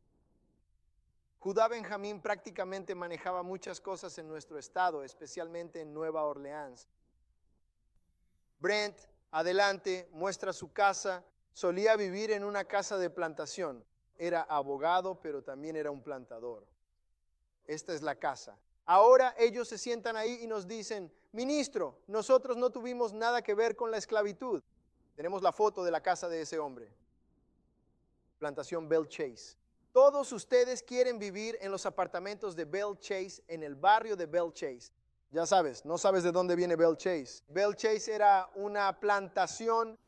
Judá Benjamín prácticamente manejaba muchas cosas en nuestro estado, especialmente en Nueva Orleans. Brent, adelante, muestra su casa. Solía vivir en una casa de plantación. Era abogado, pero también era un plantador. Esta es la casa. Ahora ellos se sientan ahí y nos dicen, ministro, nosotros no tuvimos nada que ver con la esclavitud. Tenemos la foto de la casa de ese hombre. Plantación Bell Chase. Todos ustedes quieren vivir en los apartamentos de Bell Chase, en el barrio de Bell Chase. Ya sabes, no sabes de dónde viene Bell Chase. Bell Chase era una plantación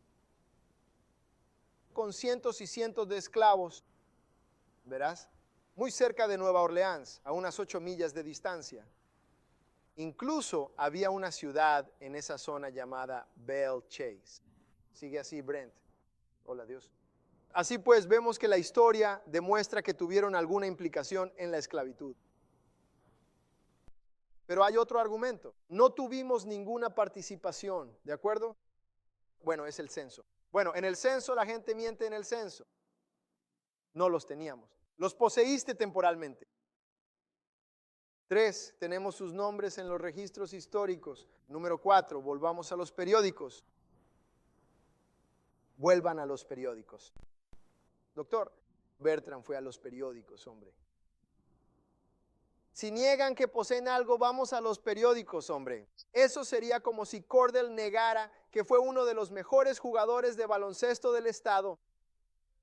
con cientos y cientos de esclavos, ¿verás? Muy cerca de Nueva Orleans, a unas 8 millas de distancia. Incluso había una ciudad en esa zona llamada Belle Chase. Sigue así, Brent. Hola, Dios. Así pues, vemos que la historia demuestra que tuvieron alguna implicación en la esclavitud. Pero hay otro argumento. No tuvimos ninguna participación, ¿de acuerdo? Bueno, es el censo. Bueno, en el censo la gente miente en el censo. No los teníamos. Los poseíste temporalmente. 3, tenemos sus nombres en los registros históricos. Número 4, volvamos a los periódicos. Vuelvan a los periódicos. Doctor, Bertrand fue a los periódicos, hombre. Si niegan que poseen algo, vamos a los periódicos, hombre. Eso sería como si Cordell negara que fue uno de los mejores jugadores de baloncesto del estado.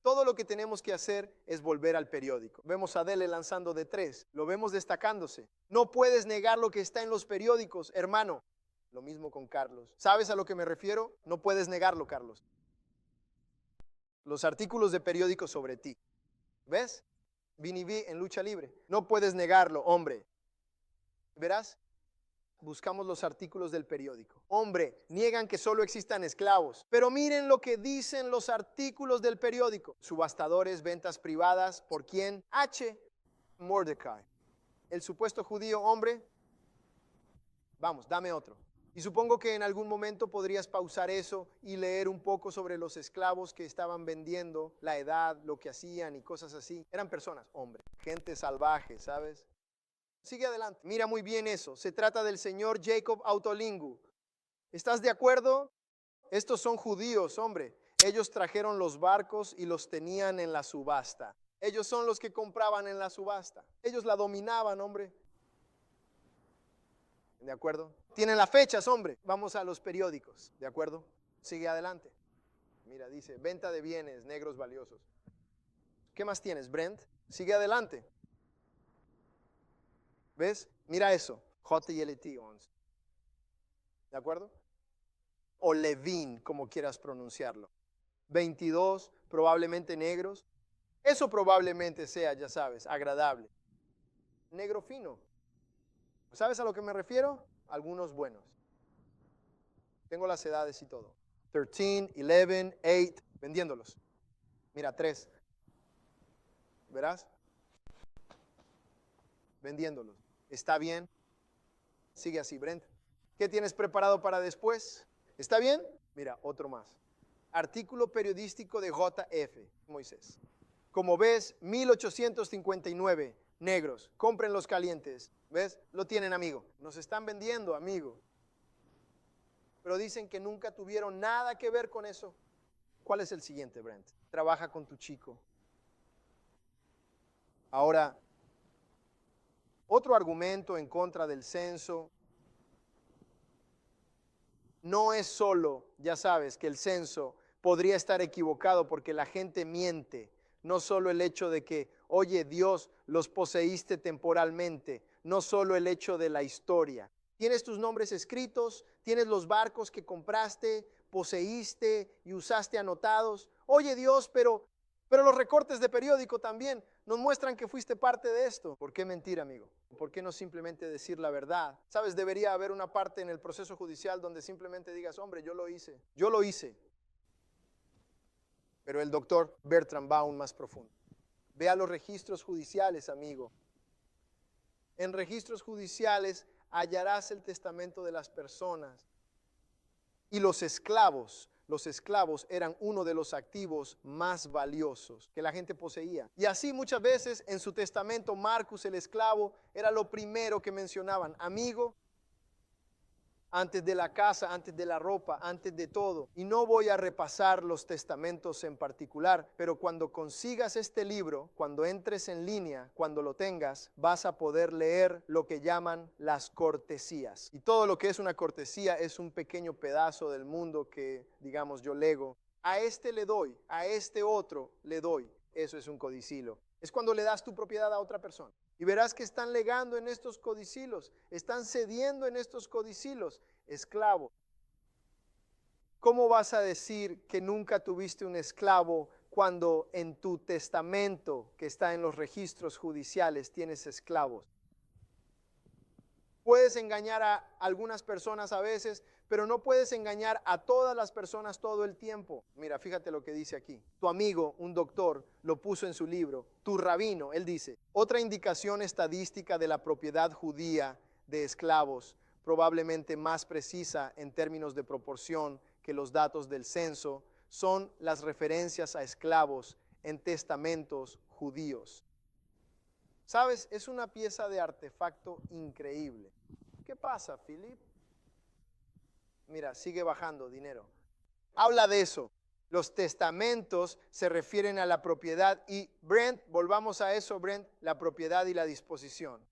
Todo lo que tenemos que hacer es volver al periódico. Vemos a Adele lanzando de 3, lo vemos destacándose. No puedes negar lo que está en los periódicos, hermano. Lo mismo con Carlos. ¿Sabes a lo que me refiero? No puedes negarlo, Carlos. Los artículos de periódico sobre ti. ¿Ves? Vinny V en lucha libre. No puedes negarlo, hombre. ¿Verás? Buscamos los artículos del periódico. Hombre, niegan que solo existan esclavos. Pero miren lo que dicen los artículos del periódico. Subastadores, ventas privadas. ¿Por quién? H. Mordecai. El supuesto judío, hombre. Vamos, dame otro. Y supongo que en algún momento podrías pausar eso y leer un poco sobre los esclavos que estaban vendiendo, la edad, lo que hacían y cosas así. Eran personas, hombre, gente salvaje, ¿sabes? Sigue adelante. Mira muy bien eso. Se trata del señor Jacob Autolingu. ¿Estás de acuerdo? Estos son judíos, hombre. Ellos trajeron los barcos y los tenían en la subasta. Ellos son los que compraban en la subasta. Ellos la dominaban, hombre. ¿De acuerdo? Tienen las fechas, hombre. Vamos a los periódicos. ¿De acuerdo? Sigue adelante. Mira, dice, venta de bienes negros valiosos. ¿Qué más tienes, Brent? Sigue adelante. ¿Ves? Mira eso. JLT 11. ¿De acuerdo? O Levin, como quieras pronunciarlo. 22, probablemente negros. Eso probablemente sea, ya sabes, agradable. Negro fino. ¿Sabes a lo que me refiero? Algunos buenos. Tengo las edades y todo. 13, 11, 8, vendiéndolos. Mira, 3. ¿Verás? Vendiéndolos. ¿Está bien? Sigue así, Brent. ¿Qué tienes preparado para después? ¿Está bien? Mira, otro más. Artículo periodístico de JF, Moisés. Como ves, 1859, negros, compren los calientes. ¿Ves? Lo tienen, amigo. Nos están vendiendo, amigo. Pero dicen que nunca tuvieron nada que ver con eso. ¿Cuál es el siguiente, Brent? Trabaja con tu chico. Ahora, otro argumento en contra del censo no es solo, ya sabes, que el censo podría estar equivocado porque la gente miente. No solo el hecho de que, oye, Dios, los poseíste temporalmente. No solo el hecho de la historia. Tienes tus nombres escritos, tienes los barcos que compraste, poseíste y usaste anotados. Oye, Dios, pero los recortes de periódico también nos muestran que fuiste parte de esto. ¿Por qué mentir, amigo? ¿Por qué no simplemente decir la verdad? Sabes, debería haber una parte en el proceso judicial donde simplemente digas, hombre, yo lo hice. Yo lo hice. Pero el doctor Bertrand va aún más profundo. Ve a los registros judiciales, amigo. En registros judiciales hallarás el testamento de las personas. Y los esclavos eran uno de los activos más valiosos que la gente poseía. Y así muchas veces en su testamento Marcus el esclavo era lo primero que mencionaban. Amigo, antes de la casa, antes de la ropa, antes de todo. Y no voy a repasar los testamentos en particular, pero cuando consigas este libro, cuando entres en línea, cuando lo tengas, vas a poder leer lo que llaman las cortesías. Y todo lo que es una cortesía es un pequeño pedazo del mundo que, digamos, yo lego. A este le doy, a este otro le doy. Eso es un codicilo. Es cuando le das tu propiedad a otra persona. Y verás que están legando en estos codicilos, están cediendo en estos codicilos, esclavos. ¿Cómo vas a decir que nunca tuviste un esclavo cuando en tu testamento que está en los registros judiciales tienes esclavos? Puedes engañar a algunas personas a veces, pero no puedes engañar a todas las personas todo el tiempo. Mira, fíjate lo que dice aquí. Tu amigo, un doctor, lo puso en su libro. Tu rabino, él dice, otra indicación estadística de la propiedad judía de esclavos, probablemente más precisa en términos de proporción que los datos del censo, son las referencias a esclavos en testamentos judíos. ¿Sabes? Es una pieza de artefacto increíble. ¿Qué pasa, Philip? Mira, sigue bajando dinero. Habla de eso. Los testamentos se refieren a la propiedad y, Brent, volvamos a eso, Brent, la propiedad y la disposición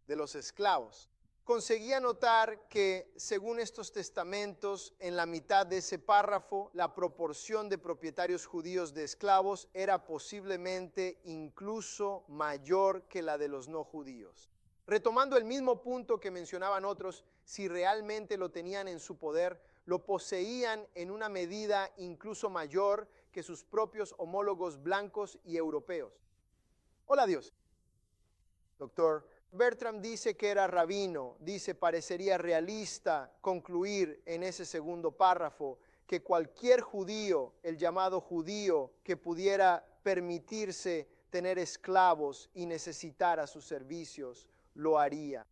de los esclavos. Conseguía notar que, según estos testamentos, en la mitad de ese párrafo, la proporción de propietarios judíos de esclavos era posiblemente incluso mayor que la de los no judíos. Retomando el mismo punto que mencionaban otros, si realmente lo tenían en su poder, lo poseían en una medida incluso mayor que sus propios homólogos blancos y europeos. Hola, Dios. Doctor Bertram dice que era rabino, dice parecería realista concluir en ese segundo párrafo que cualquier judío, el llamado judío, que pudiera permitirse tener esclavos y necesitara sus servicios, lo haría.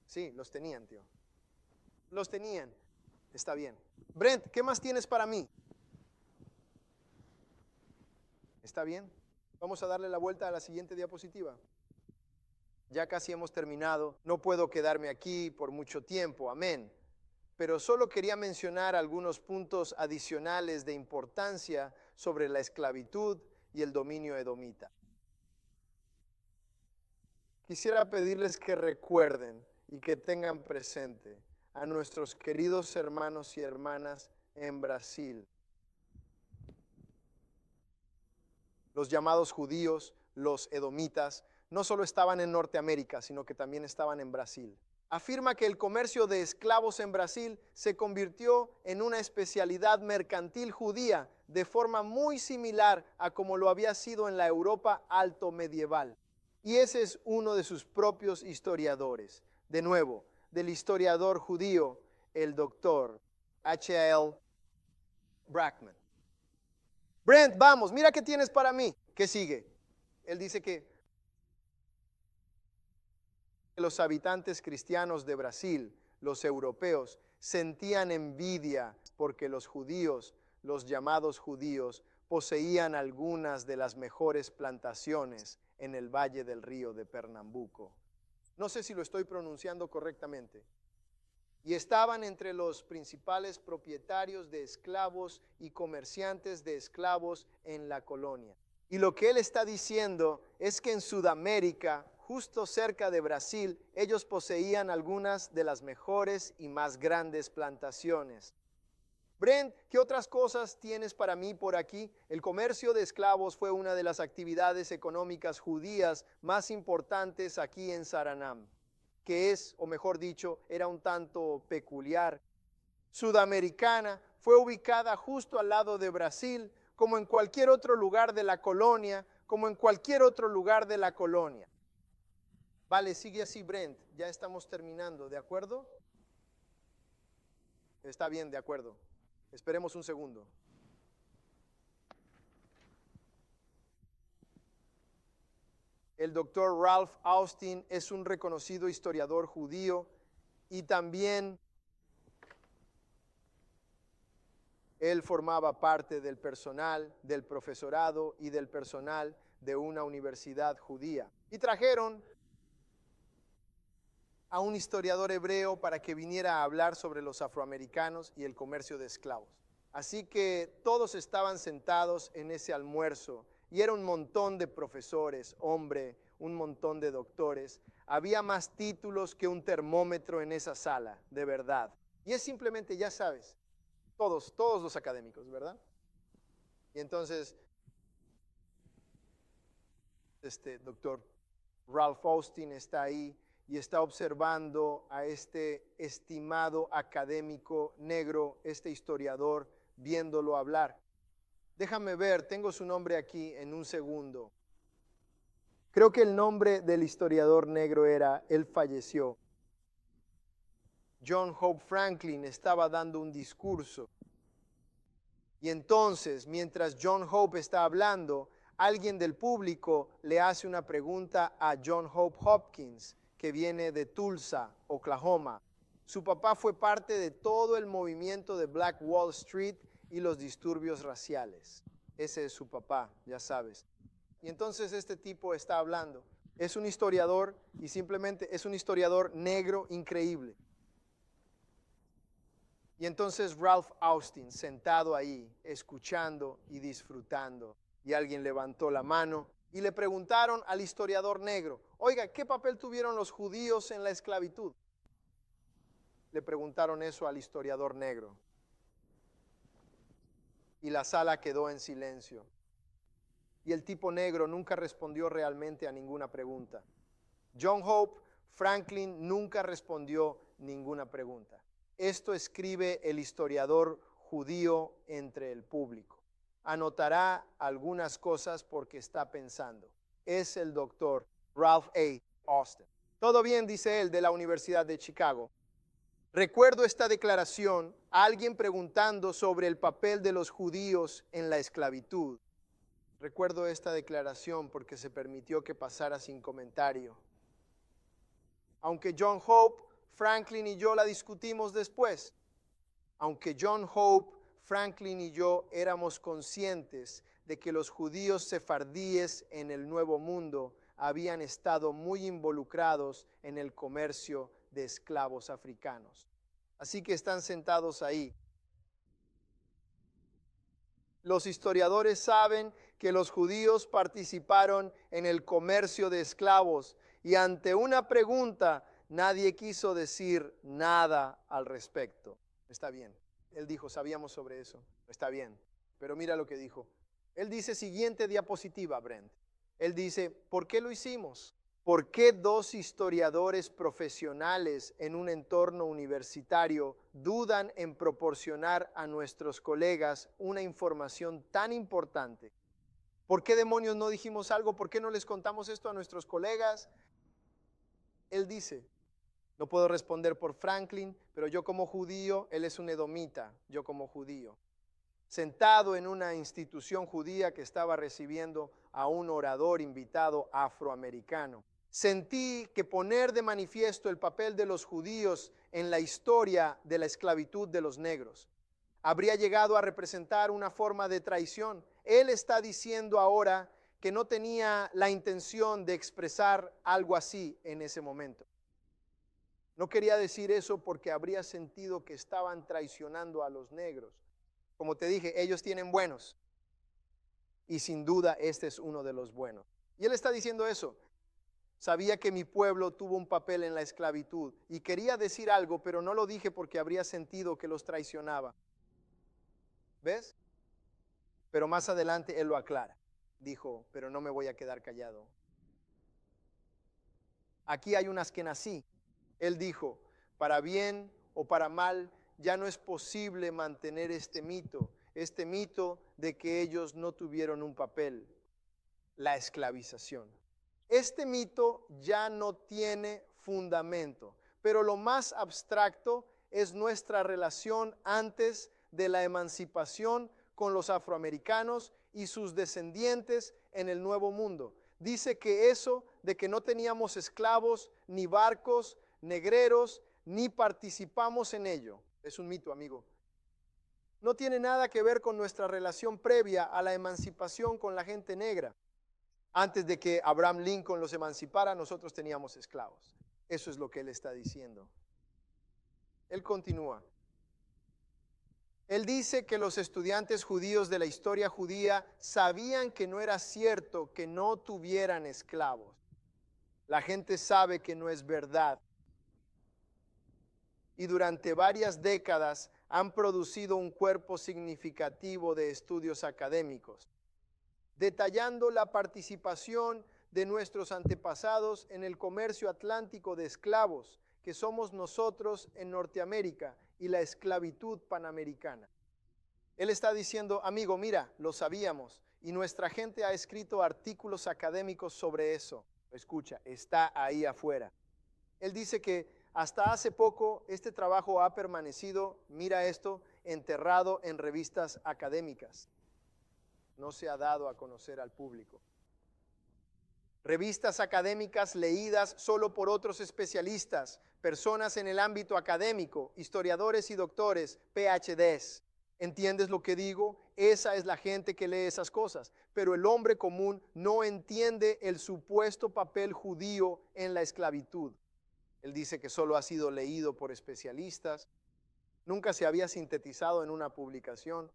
Sí, los tenían, tío. Los tenían. Está bien. Brent, ¿qué más tienes para mí? ¿Está bien? Vamos a darle la vuelta a la siguiente diapositiva. Ya casi hemos terminado. No puedo quedarme aquí por mucho tiempo. Amén. Pero solo quería mencionar algunos puntos adicionales de importancia sobre la esclavitud y el dominio edomita. Quisiera pedirles que recuerden y que tengan presente a nuestros queridos hermanos y hermanas en Brasil. Los llamados judíos, los edomitas, no solo estaban en Norteamérica, sino que también estaban en Brasil. Afirma que el comercio de esclavos en Brasil se convirtió en una especialidad mercantil judía de forma muy similar a como lo había sido en la Europa alto medieval. Y ese es uno de sus propios historiadores. De nuevo, del historiador judío, el doctor H.L. Brackman. Brent, vamos, mira qué tienes para mí. ¿Qué sigue? Él dice que los habitantes cristianos de Brasil, los europeos, sentían envidia porque los judíos, los llamados judíos, poseían algunas de las mejores plantaciones en el valle del río de Pernambuco. No sé si lo estoy pronunciando correctamente. Y estaban entre los principales propietarios de esclavos y comerciantes de esclavos en la colonia. Y lo que él está diciendo es que en Sudamérica, justo cerca de Brasil, ellos poseían algunas de las mejores y más grandes plantaciones. Brent, ¿qué otras cosas tienes para mí por aquí? El comercio de esclavos fue una de las actividades económicas judías más importantes aquí en Surinam, que es, o mejor dicho, era un tanto peculiar. Sudamericana, fue ubicada justo al lado de Brasil, como en cualquier otro lugar de la colonia, como en cualquier otro lugar de la colonia. Vale, sigue así, Brent, ya estamos terminando, ¿de acuerdo? Está bien, de acuerdo. Esperemos un segundo. El doctor Ralph Austin es un reconocido historiador judío y también él formaba parte del personal, del profesorado y del personal de una universidad judía. Y trajeron a un historiador hebreo para que viniera a hablar sobre los afroamericanos y el comercio de esclavos. Así que todos estaban sentados en ese almuerzo y era un montón de profesores, hombre, un montón de doctores. Había más títulos que un termómetro en esa sala, de verdad. Y es simplemente, ya sabes, todos los académicos, ¿verdad? Y entonces, doctor Ralph Austin está ahí y está observando a este estimado académico negro, este historiador, viéndolo hablar. Déjame ver, tengo su nombre aquí en un segundo. Creo que el nombre del historiador negro era, él falleció. John Hope Franklin estaba dando un discurso. Y entonces, mientras John Hope está hablando, alguien del público le hace una pregunta a John Hope Hopkins, que viene de Tulsa, Oklahoma. Su papá fue parte de todo el movimiento de Black Wall Street y los disturbios raciales. Ese es su papá, ya sabes. Y entonces este tipo está hablando. Es un historiador y simplemente es un historiador negro increíble. Y entonces Ralph Austin, sentado ahí, escuchando y disfrutando, y alguien levantó la mano y le preguntaron al historiador negro, oiga, ¿qué papel tuvieron los judíos en la esclavitud? Le preguntaron eso al historiador negro. Y la sala quedó en silencio. Y el tipo negro nunca respondió realmente a ninguna pregunta. John Hope Franklin nunca respondió ninguna pregunta. Esto escribe el historiador judío entre el público. Anotará algunas cosas porque está pensando. Es el doctor Ralph A. Austin. Todo bien, dice él, de la Universidad de Chicago. Recuerdo esta declaración, alguien preguntando sobre el papel de los judíos en la esclavitud. Recuerdo esta declaración porque se permitió que pasara sin comentario. Aunque John Hope Franklin y yo la discutimos después. Aunque John Hope, Franklin y yo éramos conscientes de que los judíos sefardíes en el Nuevo Mundo habían estado muy involucrados en el comercio de esclavos africanos. Así que están sentados ahí. Los historiadores saben que los judíos participaron en el comercio de esclavos y ante una pregunta nadie quiso decir nada al respecto. Está bien. Él dijo, sabíamos sobre eso. Está bien. Pero mira lo que dijo. Él dice, siguiente diapositiva, Brent. Él dice, ¿por qué lo hicimos? ¿Por qué dos historiadores profesionales en un entorno universitario dudan en proporcionar a nuestros colegas una información tan importante? ¿Por qué demonios no dijimos algo? ¿Por qué no les contamos esto a nuestros colegas? Él dice, no puedo responder por Franklin, pero yo como judío, él es un edomita, yo como judío. Sentado en una institución judía que estaba recibiendo a un orador invitado afroamericano, sentí que poner de manifiesto el papel de los judíos en la historia de la esclavitud de los negros habría llegado a representar una forma de traición. Él está diciendo ahora que no tenía la intención de expresar algo así en ese momento. No quería decir eso porque habría sentido que estaban traicionando a los negros. Como te dije, ellos tienen buenos. Y sin duda este es uno de los buenos. Y él está diciendo eso. Sabía que mi pueblo tuvo un papel en la esclavitud. Y quería decir algo, pero no lo dije porque habría sentido que los traicionaba. ¿Ves? Pero más adelante él lo aclara. Dijo, pero no me voy a quedar callado. Aquí hay unas que nací. Él dijo, para bien o para mal, ya no es posible mantener este mito de que ellos no tuvieron un papel, la esclavización. Este mito ya no tiene fundamento, pero lo más abstracto es nuestra relación antes de la emancipación con los afroamericanos y sus descendientes en el Nuevo Mundo. Dice que eso de que no teníamos esclavos, ni barcos, negreros, ni participamos en ello. Es un mito, amigo. No tiene nada que ver con nuestra relación previa a la emancipación con la gente negra. Antes de que Abraham Lincoln los emancipara, nosotros teníamos esclavos. Eso es lo que él está diciendo. Él continúa. Él dice que los estudiantes judíos de la historia judía sabían que no era cierto que no tuvieran esclavos. La gente sabe que no es verdad. Y durante varias décadas han producido un cuerpo significativo de estudios académicos, detallando la participación de nuestros antepasados en el comercio atlántico de esclavos, que somos nosotros en Norteamérica, y la esclavitud panamericana. Él está diciendo, amigo, mira, lo sabíamos, y nuestra gente ha escrito artículos académicos sobre eso. Escucha, está ahí afuera. Él dice que hasta hace poco este trabajo ha permanecido, mira esto, enterrado en revistas académicas. No se ha dado a conocer al público. Revistas académicas leídas solo por otros especialistas, personas en el ámbito académico, historiadores y doctores, PhDs. ¿Entiendes lo que digo? Esa es la gente que lee esas cosas. Pero el hombre común no entiende el supuesto papel judío en la esclavitud. Él dice que solo ha sido leído por especialistas, nunca se había sintetizado en una publicación.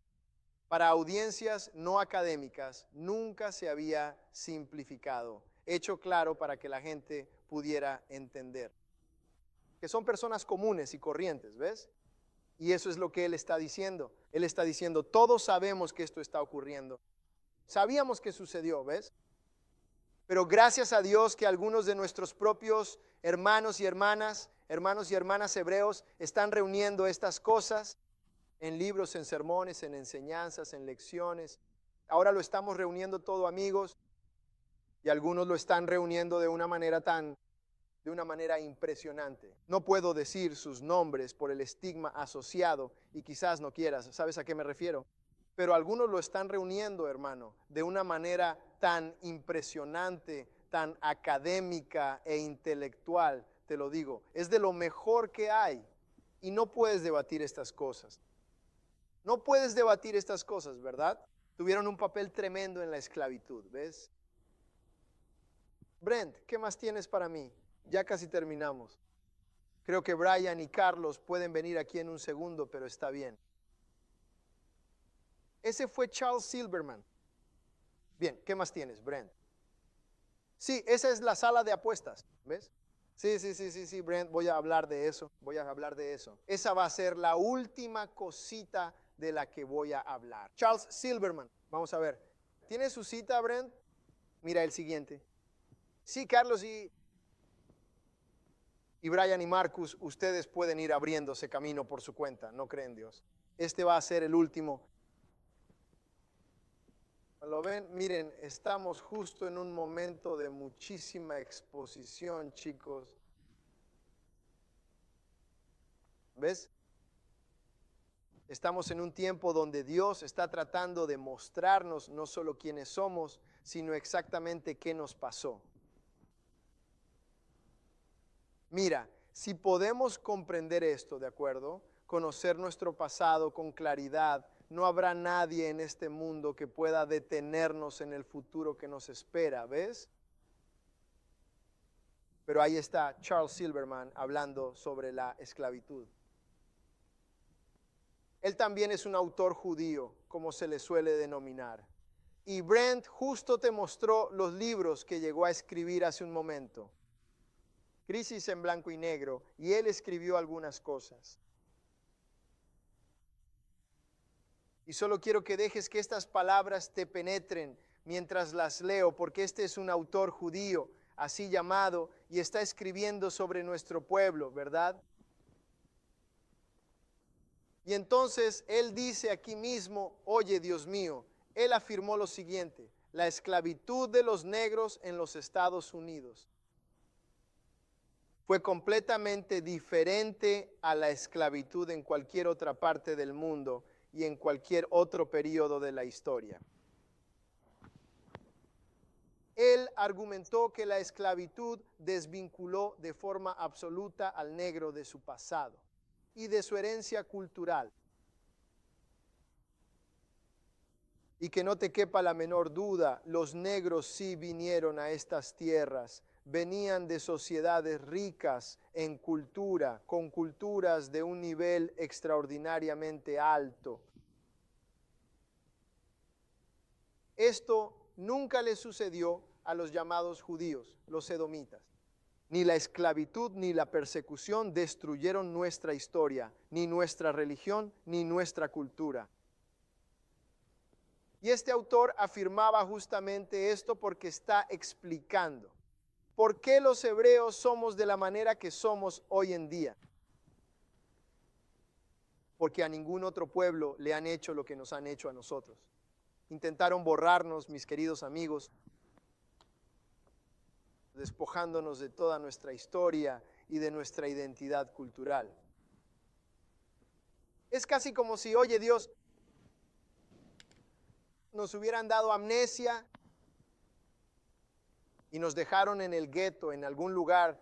Para audiencias no académicas, nunca se había simplificado, hecho claro para que la gente pudiera entender. Que son personas comunes y corrientes, ¿ves? Y eso es lo que él está diciendo. Él está diciendo, todos sabemos que esto está ocurriendo. Sabíamos que sucedió, ¿ves? Pero gracias a Dios que algunos de nuestros propios hermanos y hermanas hebreos están reuniendo estas cosas en libros, en sermones, en enseñanzas, en lecciones. Ahora lo estamos reuniendo todo, amigos, y algunos lo están reuniendo de una manera impresionante. No puedo decir sus nombres por el estigma asociado y quizás no quieras, ¿sabes a qué me refiero? Pero algunos lo están reuniendo, hermano, de una manera tan impresionante, tan académica e intelectual, te lo digo. Es de lo mejor que hay y no puedes debatir estas cosas. No puedes debatir estas cosas, ¿verdad? Tuvieron un papel tremendo en la esclavitud, ¿ves? Brent, ¿qué más tienes para mí? Ya casi terminamos. Creo que Brian y Carlos pueden venir aquí en un segundo, pero está bien. Ese fue Charles Silverman. Bien, ¿qué más tienes, Brent? Sí, esa es la sala de apuestas, ¿ves? Sí, Brent, voy a hablar de eso, Esa va a ser la última cosita de la que voy a hablar. Charles Silverman, vamos a ver. ¿Tiene su cita, Brent? Mira el siguiente. Sí, Carlos y Brian y Marcus, ustedes pueden ir abriéndose camino por su cuenta, no creen Dios. Este va a ser el último. ¿Lo ven? Miren, estamos justo en un momento de muchísima exposición, chicos. ¿Ves? Estamos en un tiempo donde Dios está tratando de mostrarnos no solo quiénes somos, sino exactamente qué nos pasó. Mira, si podemos comprender esto, ¿de acuerdo? Conocer nuestro pasado con claridad, no habrá nadie en este mundo que pueda detenernos en el futuro que nos espera, ¿ves? Pero ahí está Charles Silverman hablando sobre la esclavitud. Él también es un autor judío, como se le suele denominar. Y Brent justo te mostró los libros que llegó a escribir hace un momento. Crisis en blanco y negro, y él escribió algunas cosas. Y solo quiero que dejes que estas palabras te penetren mientras las leo, porque este es un autor judío, así llamado, y está escribiendo sobre nuestro pueblo, ¿verdad? Y entonces él dice aquí mismo, oye Dios mío, él afirmó lo siguiente, la esclavitud de los negros en los Estados Unidos fue completamente diferente a la esclavitud en cualquier otra parte del mundo y en cualquier otro periodo de la historia. Él argumentó que la esclavitud desvinculó de forma absoluta al negro de su pasado y de su herencia cultural. Y que no te quepa la menor duda, los negros sí vinieron a estas tierras, venían de sociedades ricas en cultura, con culturas de un nivel extraordinariamente alto. Esto nunca le sucedió a los llamados judíos, los edomitas. Ni la esclavitud ni la persecución destruyeron nuestra historia, ni nuestra religión, ni nuestra cultura. Y este autor afirmaba justamente esto porque está explicando por qué los hebreos somos de la manera que somos hoy en día. Porque a ningún otro pueblo le han hecho lo que nos han hecho a nosotros. Intentaron borrarnos, mis queridos amigos, despojándonos de toda nuestra historia y de nuestra identidad cultural. Es casi como si, oye Dios, nos hubieran dado amnesia y nos dejaron en el gueto, en algún lugar,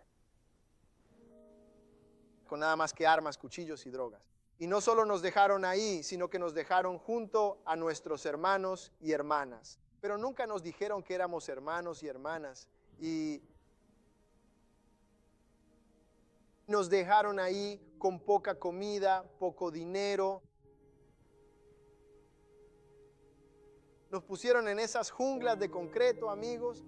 con nada más que armas, cuchillos y drogas. Y no solo nos dejaron ahí, sino que nos dejaron junto a nuestros hermanos y hermanas. Pero nunca nos dijeron que éramos hermanos y hermanas. Y nos dejaron ahí con poca comida, poco dinero. Nos pusieron en esas junglas de concreto, amigos.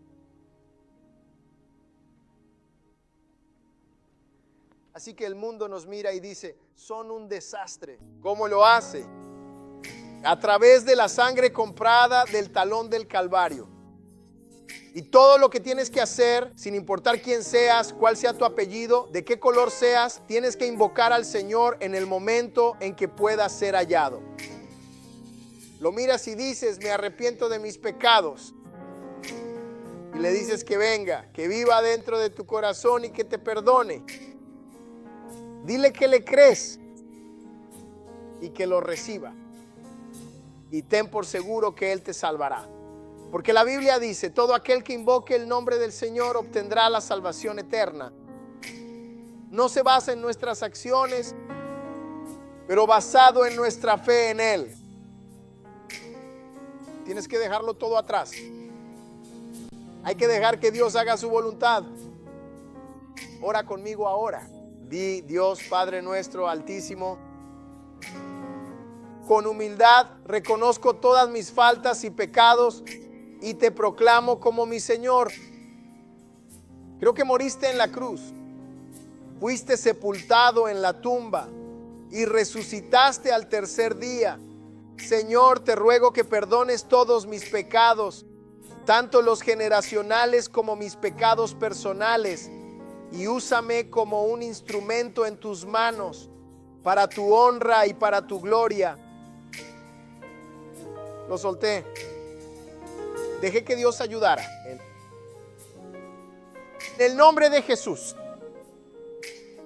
Así que el mundo nos mira y dice, son un desastre. ¿Cómo lo hace? A través de la sangre comprada del talón del Calvario. Y todo lo que tienes que hacer, sin importar quién seas, cuál sea tu apellido, de qué color seas, tienes que invocar al Señor en el momento en que puedas ser hallado. Lo miras y dices, me arrepiento de mis pecados. Y le dices que venga, que viva dentro de tu corazón y que te perdone. Dile que le crees y que lo reciba. Y ten por seguro que Él te salvará. Porque la Biblia dice, todo aquel que invoque el nombre del Señor obtendrá la salvación eterna. No se basa en nuestras acciones, pero basado en nuestra fe en Él. Tienes que dejarlo todo atrás. Hay que dejar que Dios haga su voluntad. Ora conmigo ahora. Di, Dios Padre nuestro altísimo, con humildad reconozco todas mis faltas y pecados y te proclamo como mi Señor. Creo que moriste en la cruz, fuiste sepultado en la tumba y resucitaste al tercer día. Señor, te ruego que perdones todos mis pecados, tanto los generacionales como mis pecados personales, y úsame como un instrumento en tus manos para tu honra y para tu gloria. Lo solté. Dejé que Dios ayudara. En el nombre de Jesús.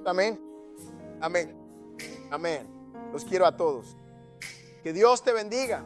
Amén. Amén. Amén. Los quiero a todos. Que Dios te bendiga.